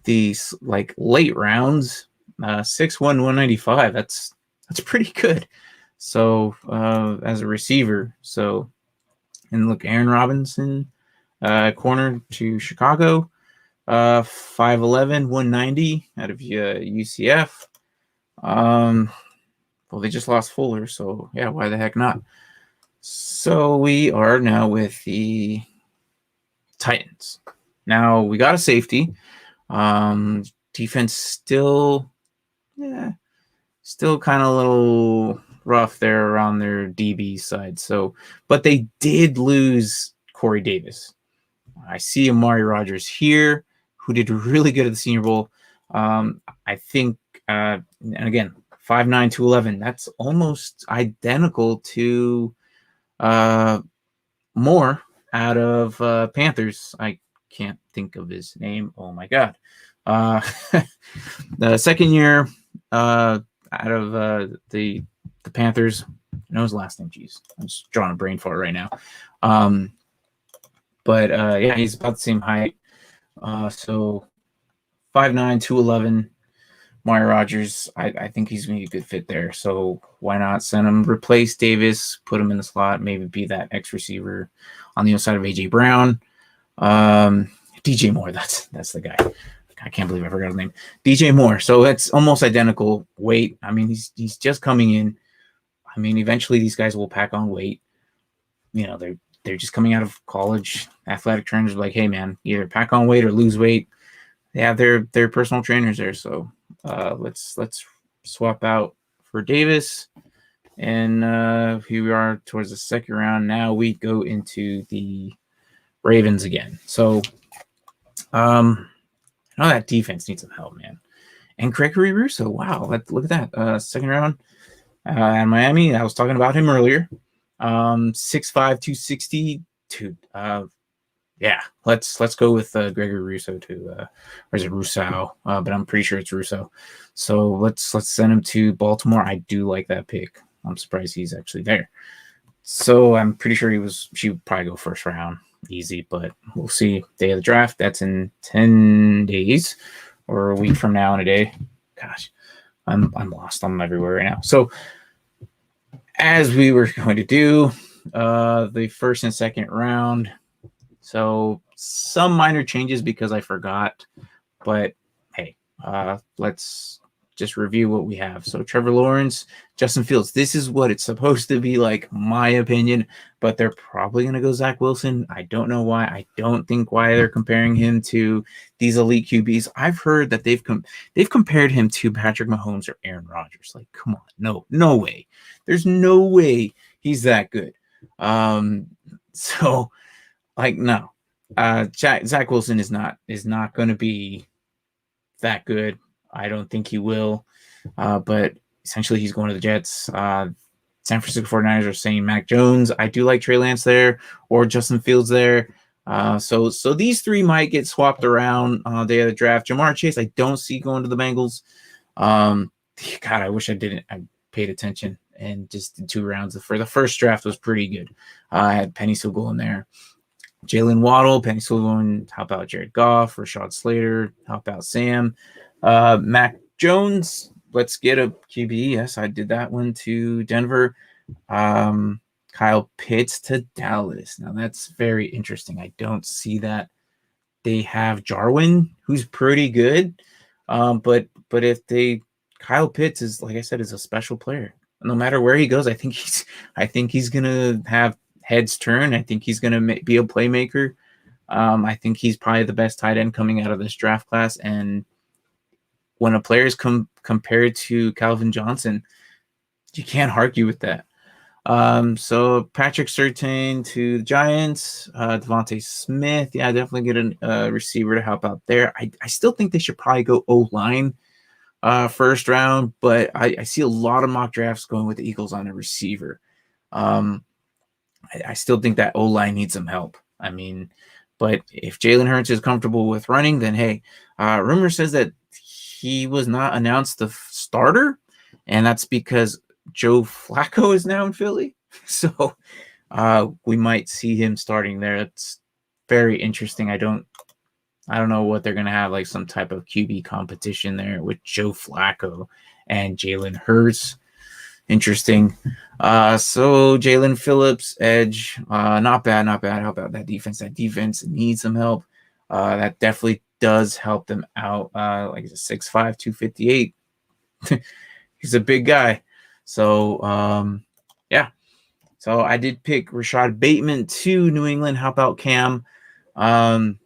these late rounds. 6'1", 195. That's pretty good. So as a receiver, and look, Aaron Robinson, corner to Chicago, 5'11", 190 out of UCF. Well, they just lost Fuller, so yeah, why the heck not? So we are now with the Titans. Now we got a safety. Defense still kind of a little rough there around their DB side. So, but they did lose Corey Davis. I see Amari Rodgers here, who did really good at the Senior Bowl. I think, and again, 5'9", 211. That's almost identical to Moore out of Panthers. I can't think of his name. Oh my God. The second year out of the Panthers. I know his last name. Jeez, I'm just drawing a brain fart right now. But yeah, he's about the same height. So 5'9", 211. Amari Rodgers, I think he's going to be a good fit there. So why not send him, replace Davis, put him in the slot, maybe be that X receiver on the other side of A.J. Brown. DJ Moore, that's the guy. I can't believe I forgot his name. DJ Moore. So it's almost identical weight. I mean, he's just coming in. I mean, eventually these guys will pack on weight. You know, they're just coming out of college. Athletic trainers are like, hey man, either pack on weight or lose weight. They have their personal trainers there. So let's swap out for Davis. And here we are towards the second round. Now we go into the Ravens again. So I know that defense needs some help, man. And Gregory Rousseau, wow, look at that. Second round at Miami. I was talking about him earlier. 6'5", 260. Dude, yeah, let's go with Gregory Rousseau or is it Rousseau? But I'm pretty sure it's Rousseau. So let's send him to Baltimore. I do like that pick. I'm surprised he's actually there. So I'm pretty sure she would probably go first round, easy. But we'll see. Day of the draft. That's in 10 days or a week from now in a day. Gosh, I'm lost. I'm everywhere right now. So as we were going to do, the first and second round. So some minor changes because I forgot, but hey, let's just review what we have. So Trevor Lawrence, Justin Fields. This is what it's supposed to be like, my opinion. But they're probably going to go Zach Wilson. I don't know why. I don't think why they're comparing him to these elite QBs. I've heard that they've compared him to Patrick Mahomes or Aaron Rodgers. Like, come on, no way. There's no way he's that good. So, like, no. Zach Wilson is not going to be that good. I don't think he will. But essentially, he's going to the Jets. San Francisco 49ers are saying Mac Jones. I do like Trey Lance there or Justin Fields there. So these three might get swapped around day of the draft. Jamar Chase, I don't see going to the Bengals. God, I wish I paid attention and just did 2 rounds. For the first draft was pretty good. I had Penny Sewell in there. Jalen Waddle, Penny Sewell. How about Jared Goff? Rashad Slater. How about Sam? Mac Jones. Let's get a QB. Yes, I did that one to Denver. Kyle Pitts to Dallas. Now that's very interesting. I don't see that. They have Jarwin, who's pretty good. But if Kyle Pitts is, like I said, is a special player. No matter where he goes, I think he's gonna have heads turn. I think he's gonna be a playmaker. I think he's probably the best tight end coming out of this draft class. And when a player is compared to Calvin Johnson, you can't argue with that. So Patrick Surtain to the Giants, Devontae Smith. Yeah, definitely get a receiver to help out there. I still think they should probably go O-line first round, but I see a lot of mock drafts going with the Eagles on a receiver. I still think that O-line needs some help. I mean, but if Jalen Hurts is comfortable with running, then hey, rumor says that he was not announced the starter, and that's because Joe Flacco is now in Philly. So we might see him starting there. It's very interesting. I don't know what they're going to have, like some type of QB competition there with Joe Flacco and Jalen Hurts. Interesting. So Jalen Phillips, edge, not bad. How about that defense? That defense needs some help. That definitely does help them out. Like he's a 6'5", 258. He's a big guy. So yeah. So I did pick Rashad Bateman to New England. How about Cam? And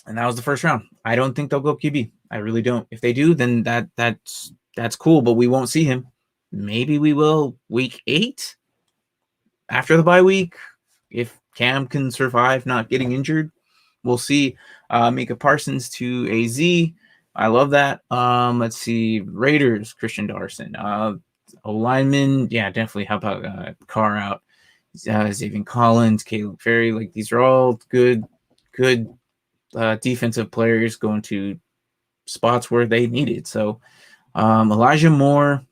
that was the first round. I don't think they'll go QB. I really don't. If they do, then that's cool, but we won't see him. Maybe we will week 8 after the bye week. If Cam can survive not getting injured, we'll see. Micah Parsons to AZ. I love that. Let's see. Raiders, Christian Darson. O-lineman, yeah, definitely. How about Carr out? Xavier Collins, Caleb Ferry. Like, these are all good defensive players going to spots where they need it. So Elijah Moore,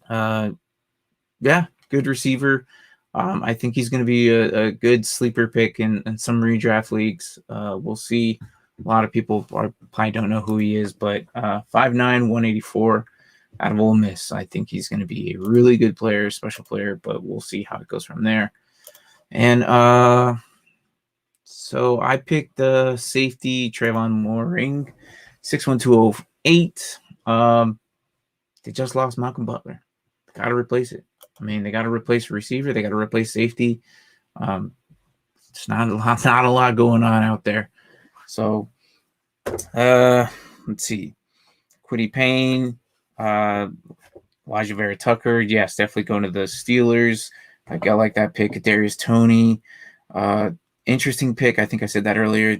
yeah, good receiver. I think he's going to be a good sleeper pick in some redraft leagues. We'll see. A lot of people probably don't know who he is, but 5'9", 184 out of Ole Miss. I think he's going to be a really good player, special player, but we'll see how it goes from there. And so I picked the safety, Trayvon Mooring, 6'1", 208. They just lost Malcolm Butler. Got to replace it. I mean, they got to replace receiver. They got to replace safety. It's not a lot going on out there. So, let's see. Kwity Payne, Elijah Vera Tucker. Yes, definitely going to the Steelers. I like that pick. Kadarius Toney. Interesting pick. I think I said that earlier.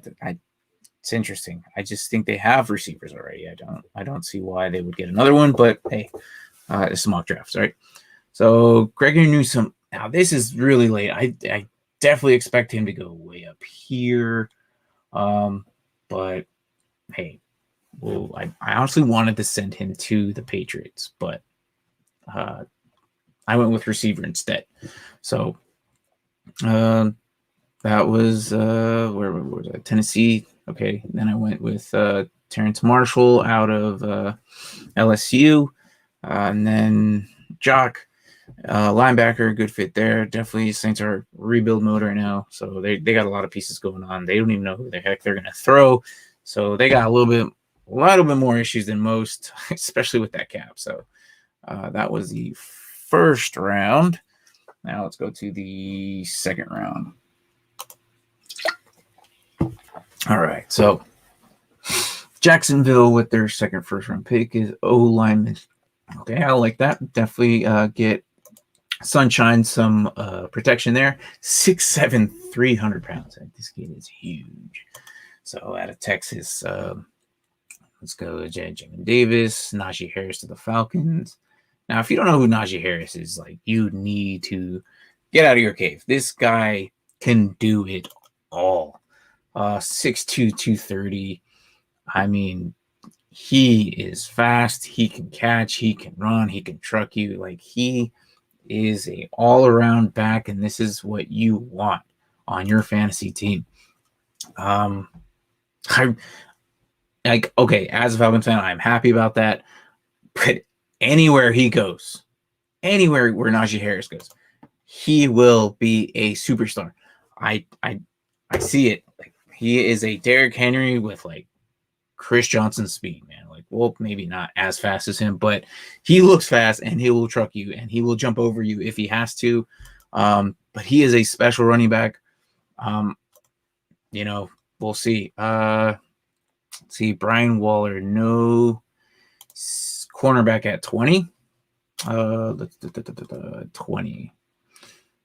It's interesting. I just think they have receivers already. I don't see why they would get another one, but hey, it's mock drafts, right? So Gregory Newsome. Now this is really late. I definitely expect him to go way up here. But hey, well, I honestly wanted to send him to the Patriots, but I went with receiver instead. So that was where was I? Tennessee. Okay, then I went with Terrence Marshall out of LSU, and then Jock, linebacker, good fit there. Definitely, Saints are rebuild mode right now, so they got a lot of pieces going on. They don't even know who the heck they're gonna throw, so they got a little bit little bit more issues than most, especially with that cap. So that was the first round. Now let's go to the second round. All right, so Jacksonville with their second first round pick is O lineman. Okay, I like that. Definitely get Sunshine some protection there. 6'7", 300 pounds. This kid is huge. So out of Texas, let's go Jamin Davis, Najee Harris to the Falcons. Now, if you don't know who Najee Harris is, like, you need to get out of your cave. This guy can do it all. 6'2", 230. I mean, he is fast. He can catch. He can run. He can truck you. Like, he is a all-around back, and this is what you want on your fantasy team. Okay, as a Falcons fan, I'm happy about that. But anywhere he goes, anywhere where Najee Harris goes, he will be a superstar. I see it. Like, he is a Derrick Henry with like Chris Johnson speed, man. Like, well, maybe not as fast as him, but he looks fast and he will truck you and he will jump over you if he has to. But he is a special running back. We'll see. See, Brian Waller, no cornerback at 20. 20.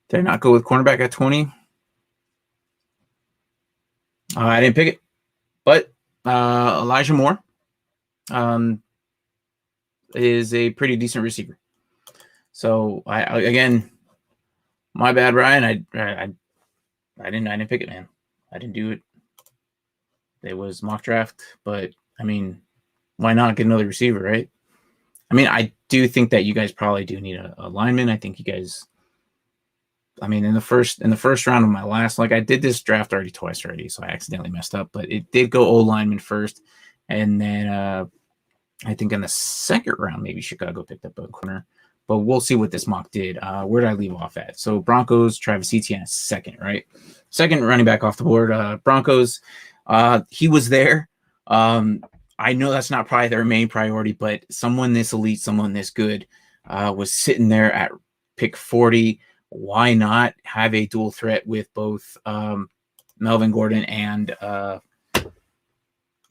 Did I not go with cornerback at 20? I didn't pick it, but Elijah Moore is a pretty decent receiver. So I again, my bad, Ryan. I didn't pick it, man. I didn't do it. It was mock draft, but I mean, why not get another receiver, right? I mean, I do think that you guys probably do need a lineman. I think you guys. I mean, in the first round of my last, like, I did this draft twice already, so I accidentally messed up. But it did go O lineman first, and then I think in the second round maybe Chicago picked up a corner. But we'll see what this mock did. Where did I leave off at? So Broncos, Travis Etienne, second, right? Second running back off the board. Broncos, he was there. I know that's not probably their main priority, but someone this elite, someone this good was sitting there at pick 40. Why not have a dual threat with both Melvin Gordon and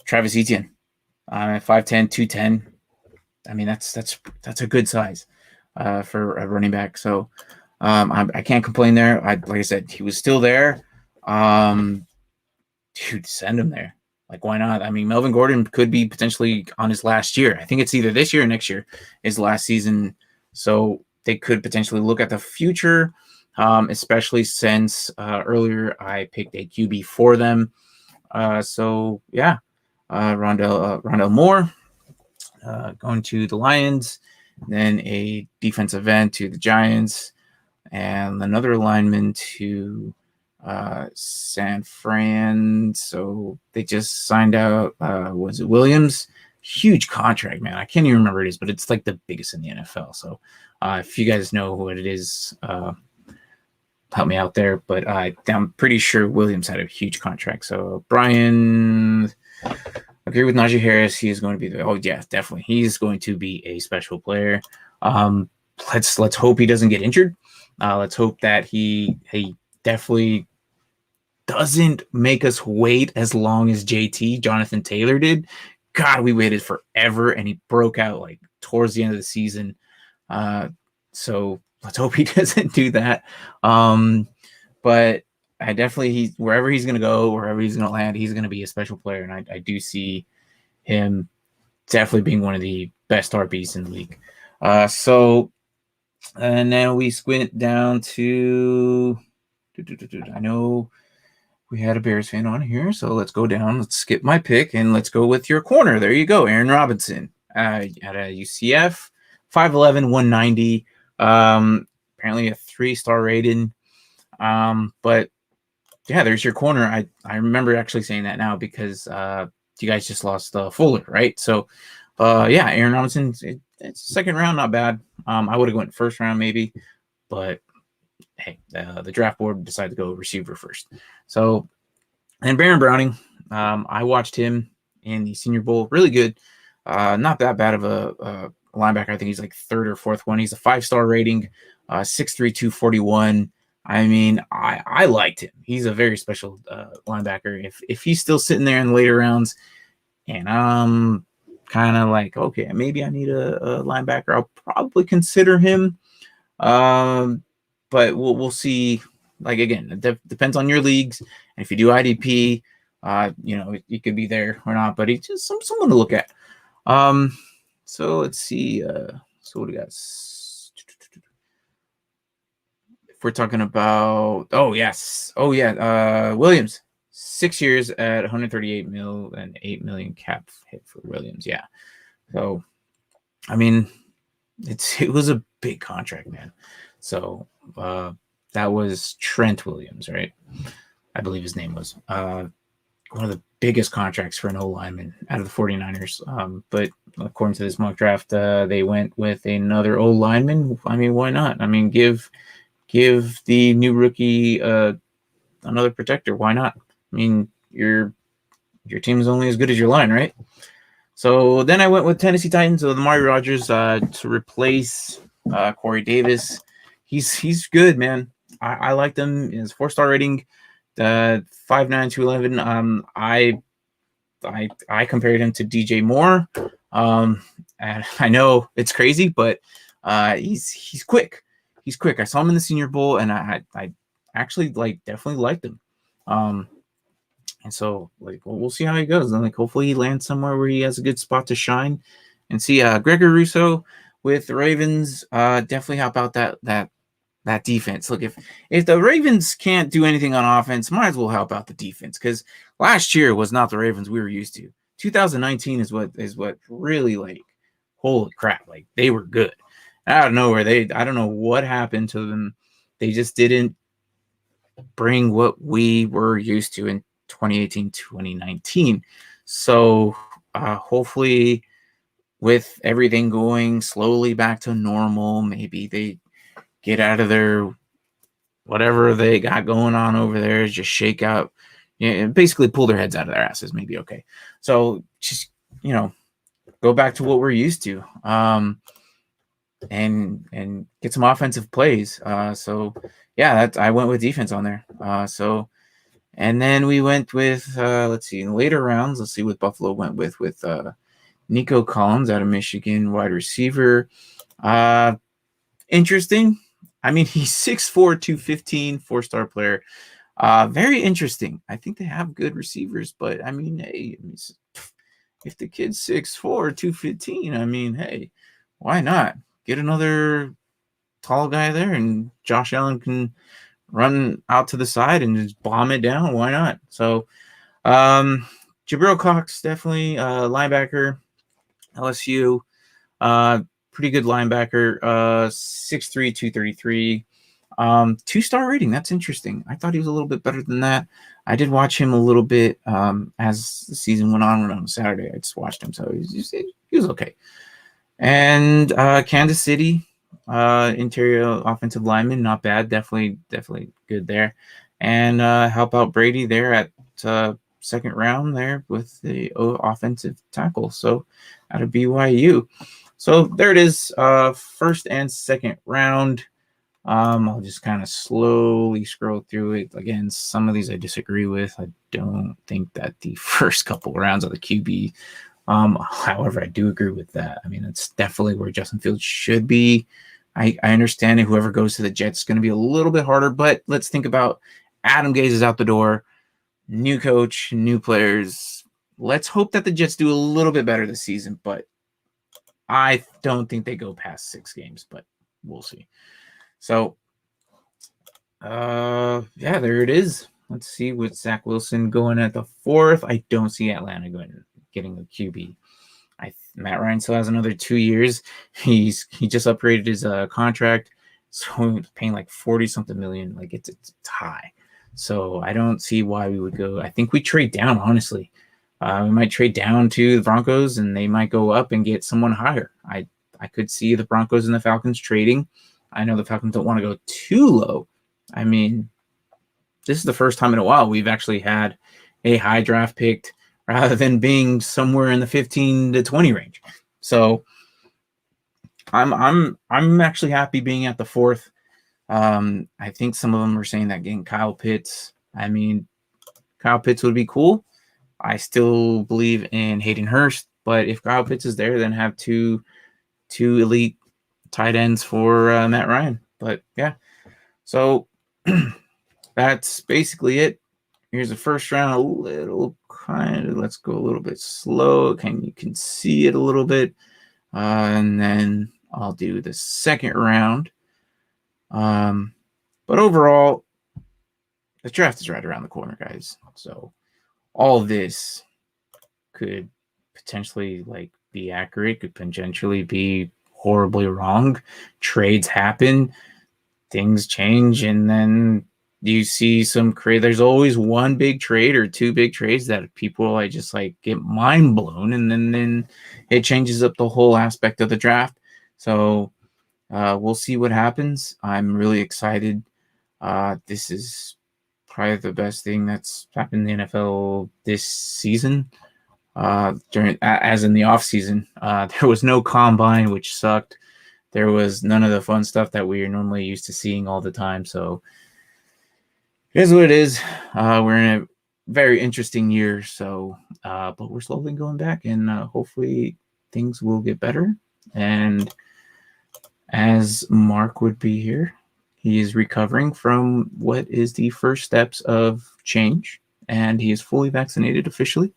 Travis Etienne? 5'10", 210. I mean, that's a good size for a running back. So I can't complain there. Like I said, he was still there. Dude, send him there. Like, why not? I mean, Melvin Gordon could be potentially on his last year. I think it's either this year or next year, his last season. So they could potentially look at the future, especially since earlier I picked a QB for them. So yeah, Rondell Moore going to the Lions, then a defensive end to the Giants, and another lineman to San Fran. So they just signed out, was it Williams? Huge contract, man. I can't even remember what it is, but it's like the biggest in the NFL. So if you guys know what it is, help me out there. But I'm pretty sure Williams had a huge contract. So Brian, agree with Najee Harris. He is going to be definitely. He's going to be a special player. Let's hope he doesn't get injured. Let's hope that he definitely doesn't make us wait as long as Jonathan Taylor did. God, we waited forever, and he broke out like towards the end of the season. So let's hope he doesn't do that. But I definitely, wherever he's going to go, wherever he's going to land, he's going to be a special player. And I do see him definitely being one of the best RBs in the league. And then we squint down to, I know we had a Bears fan on here, so let's go down. Let's skip my pick, and let's go with your corner. There you go, Aaron Robinson at a UCF, 5'11", 190. Apparently a 3-star rating. But yeah, there's your corner. I remember actually saying that now because you guys just lost Fuller, right? So yeah, Aaron Robinson, it's second round, not bad. I would have went first round maybe, but hey, the draft board decided to go receiver first. So, and Baron Browning, I watched him in the Senior Bowl. Really good. Not that bad of a linebacker. I think he's like third or fourth one. He's a 5-star rating, 6'3", 241. I mean, I liked him. He's a very special linebacker. If he's still sitting there in the later rounds, and I'm kind of like, okay, maybe I need a linebacker, I'll probably consider him. But we'll see. Like, again, it depends on your leagues. And if you do IDP, you could be there or not. But he's just someone to look at. So let's see. So what do we got? If we're talking about, Williams, 6 years at 138 mil and 8 million cap hit for Williams. Yeah. So, I mean, it was a big contract, man. So that was Trent Williams, right? I believe his name was. One of the biggest contracts for an O-lineman out of the 49ers. But according to this mock draft, they went with another O-lineman. I mean, why not? I mean, give the new rookie another protector. Why not? I mean, your team is only as good as your line, right? So then I went with Tennessee Titans with Amari Rodgers to replace Corey Davis. He's good, man. I liked him. His 4-star rating, 5'9", 211. I compared him to DJ Moore. And I know it's crazy, but he's quick. He's quick. I saw him in the Senior Bowl, and I actually definitely liked him. And so we'll see how he goes. And hopefully he lands somewhere where he has a good spot to shine. And see Gregory Rousseau with the Ravens definitely help out that defense. Look, if the Ravens can't do anything on offense, might as well help out the defense, because last year was not the Ravens we were used to. 2019 is what really holy crap, they were good. Out of nowhere, I don't know what happened to them. They just didn't bring what we were used to in 2018, 2019. So hopefully with everything going slowly back to normal, maybe they get out of their whatever they got going on over there, just shake out, basically pull their heads out of their asses, maybe. Okay. So just, go back to what we're used to, and get some offensive plays. So yeah, I went with defense on there. And then we went with, let's see, in later rounds, let's see what Buffalo went with Nico Collins out of Michigan, wide receiver. Interesting. I mean, he's 6'4", 215, 4-star player. Very interesting. I think they have good receivers, but I mean, hey, if the kid's 6'4", 215, I mean, hey, why not? Get another tall guy there, and Josh Allen can run out to the side and just bomb it down. Why not? So, Jabril Cox, definitely linebacker, LSU. Pretty good linebacker, 6'3", 233. 2-star rating. That's interesting. I thought he was a little bit better than that. I did watch him a little bit as the season went on Saturday. I just watched him, so he was okay. And Kansas City, interior offensive lineman, not bad. Definitely good there. And help out Brady there at second round there with the offensive tackle. So out of BYU. So there it is, first and second round. I'll just kind of slowly scroll through it. Again, some of these I disagree with. I don't think that the first couple rounds of the QB. However, I do agree with that. I mean, it's definitely where Justin Fields should be. I understand that whoever goes to the Jets is going to be a little bit harder, but let's think about Adam Gase is out the door, new coach, new players. Let's hope that the Jets do a little bit better this season, but I don't think they go past 6 games, but we'll see. So, yeah, there it is. Let's see with Zach Wilson going at the 4th. I don't see Atlanta getting a QB. Matt Ryan still has another 2 years. He just upgraded his contract, so he's paying like 40-something million. It's high. So I don't see why we would go. I think we trade down, honestly. We might trade down to the Broncos, and they might go up and get someone higher. I could see the Broncos and the Falcons trading. I know the Falcons don't want to go too low. I mean, this is the first time in a while we've actually had a high draft picked rather than being somewhere in the 15 to 20 range. So I'm actually happy being at the 4th. I think some of them are saying that getting Kyle Pitts. I mean, Kyle Pitts would be cool. I still believe in Hayden Hurst, but if Kyle Pitts is there, then have two elite tight ends for Matt Ryan. But yeah, so that's basically it. Here's the first round, a little kind of, let's go a little bit slow. You can see it a little bit. And then I'll do the second round. But overall, the draft is right around the corner, guys. So all of this could potentially be accurate, could potentially be horribly wrong. Trades happen, things change, and then you see there's always one big trade or two big trades that people just get mind blown, and then it changes up the whole aspect of the draft. So we'll see what happens. I'm really excited. This is probably the best thing that's happened in the NFL this season. As in the off season, there was no combine, which sucked. There was none of the fun stuff that we are normally used to seeing all the time. So it is what it is. We're in a very interesting year. So, but we're slowly going back, and hopefully things will get better. And as Mark would be here, he is recovering from what is the first steps of change, and he is fully vaccinated officially.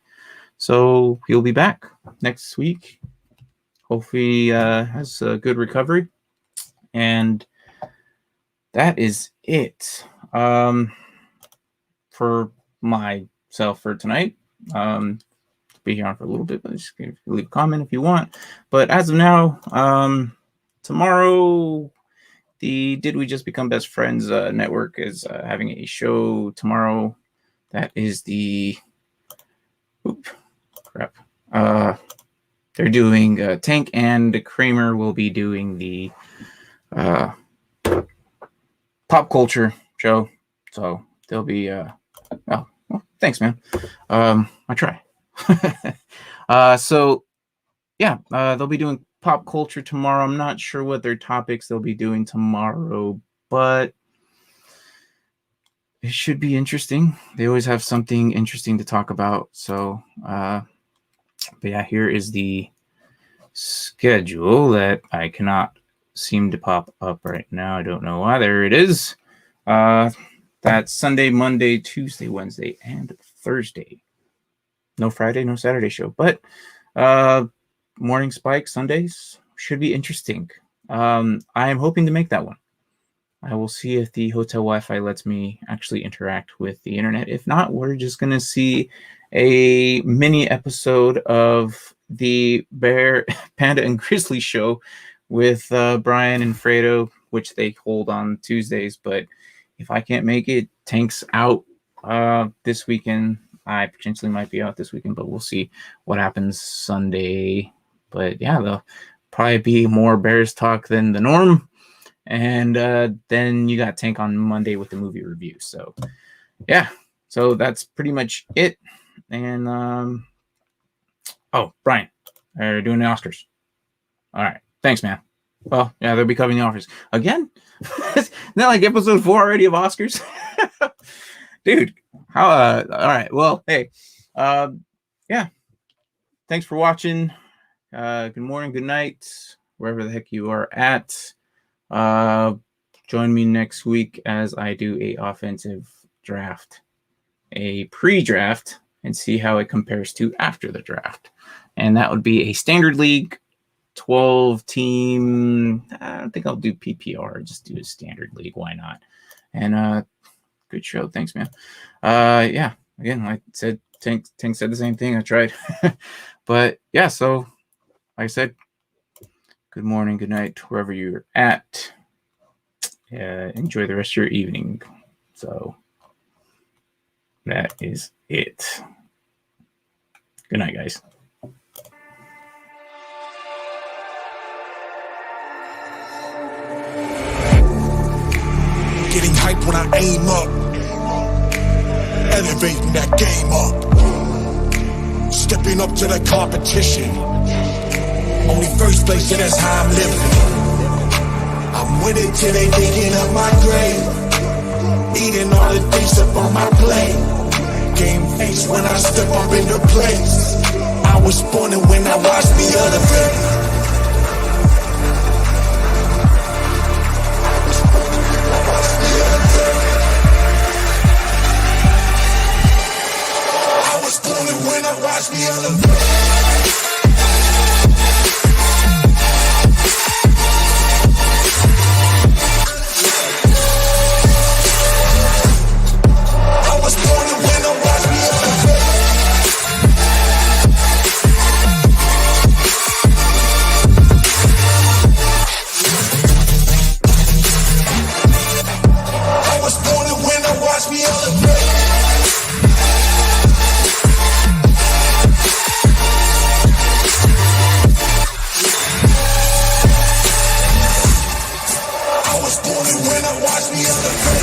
So he'll be back next week. Hopefully he has a good recovery. And that is it for myself for tonight. Be here on for a little bit, but just leave a comment if you want. But as of now, tomorrow, the Did We Just Become Best Friends network is having a show tomorrow. That is the... they're doing Tank and Kramer will be doing the pop culture show. So they'll be well, thanks, man. I try. So yeah, they'll be doing pop culture tomorrow. I'm not sure what their topics they'll be doing tomorrow, but it should be interesting. They always have something interesting to talk about. So but yeah, here is the schedule that I cannot seem to pop up right now. I don't know why. There it is. That's Sunday, Monday, Tuesday, Wednesday, and Thursday. No Friday, no Saturday show. But Morning Spike Sundays should be interesting. I am hoping to make that one. I will see if the hotel Wi-Fi lets me actually interact with the internet. If not, we're just going to see a mini episode of the Bear, Panda, and Grizzly show with Brian and Fredo, which they hold on Tuesdays. But if I can't make it, Tank's out this weekend. I potentially might be out this weekend, but we'll see what happens Sunday. But yeah, there'll probably be more Bears talk than the norm. And then you got Tank on Monday with the movie review. So yeah, so that's pretty much it. And oh, Brian, they're doing the Oscars. All right, thanks, man. Well, yeah, they'll be covering the Oscars again. Isn't that like episode 4 already of Oscars? Dude, how? All right, well, hey, yeah, thanks for watching. Good morning, good night, wherever the heck you are at. Join me next week as I do a offensive draft, a pre-draft, and see how it compares to after the draft. And that would be a standard league, 12 team. I don't think I'll do PPR. Just do a standard league. Why not? And good show. Thanks, man. Yeah. Again, like I said, Tank said the same thing. I tried. But yeah, so like I said, good morning, good night, wherever you're at. Enjoy the rest of your evening. So that is it. Good night, guys. Getting hype when I aim up, elevating that game up. Stepping up to the competition. Only first place, yeah, that's how I'm living. I'm with it till they digging up my grave. Eating all the things up on my plate. Game face when I step up in the place. I was born and when I watched the other baby. I was born and when I watched the other baby. When I watch me on the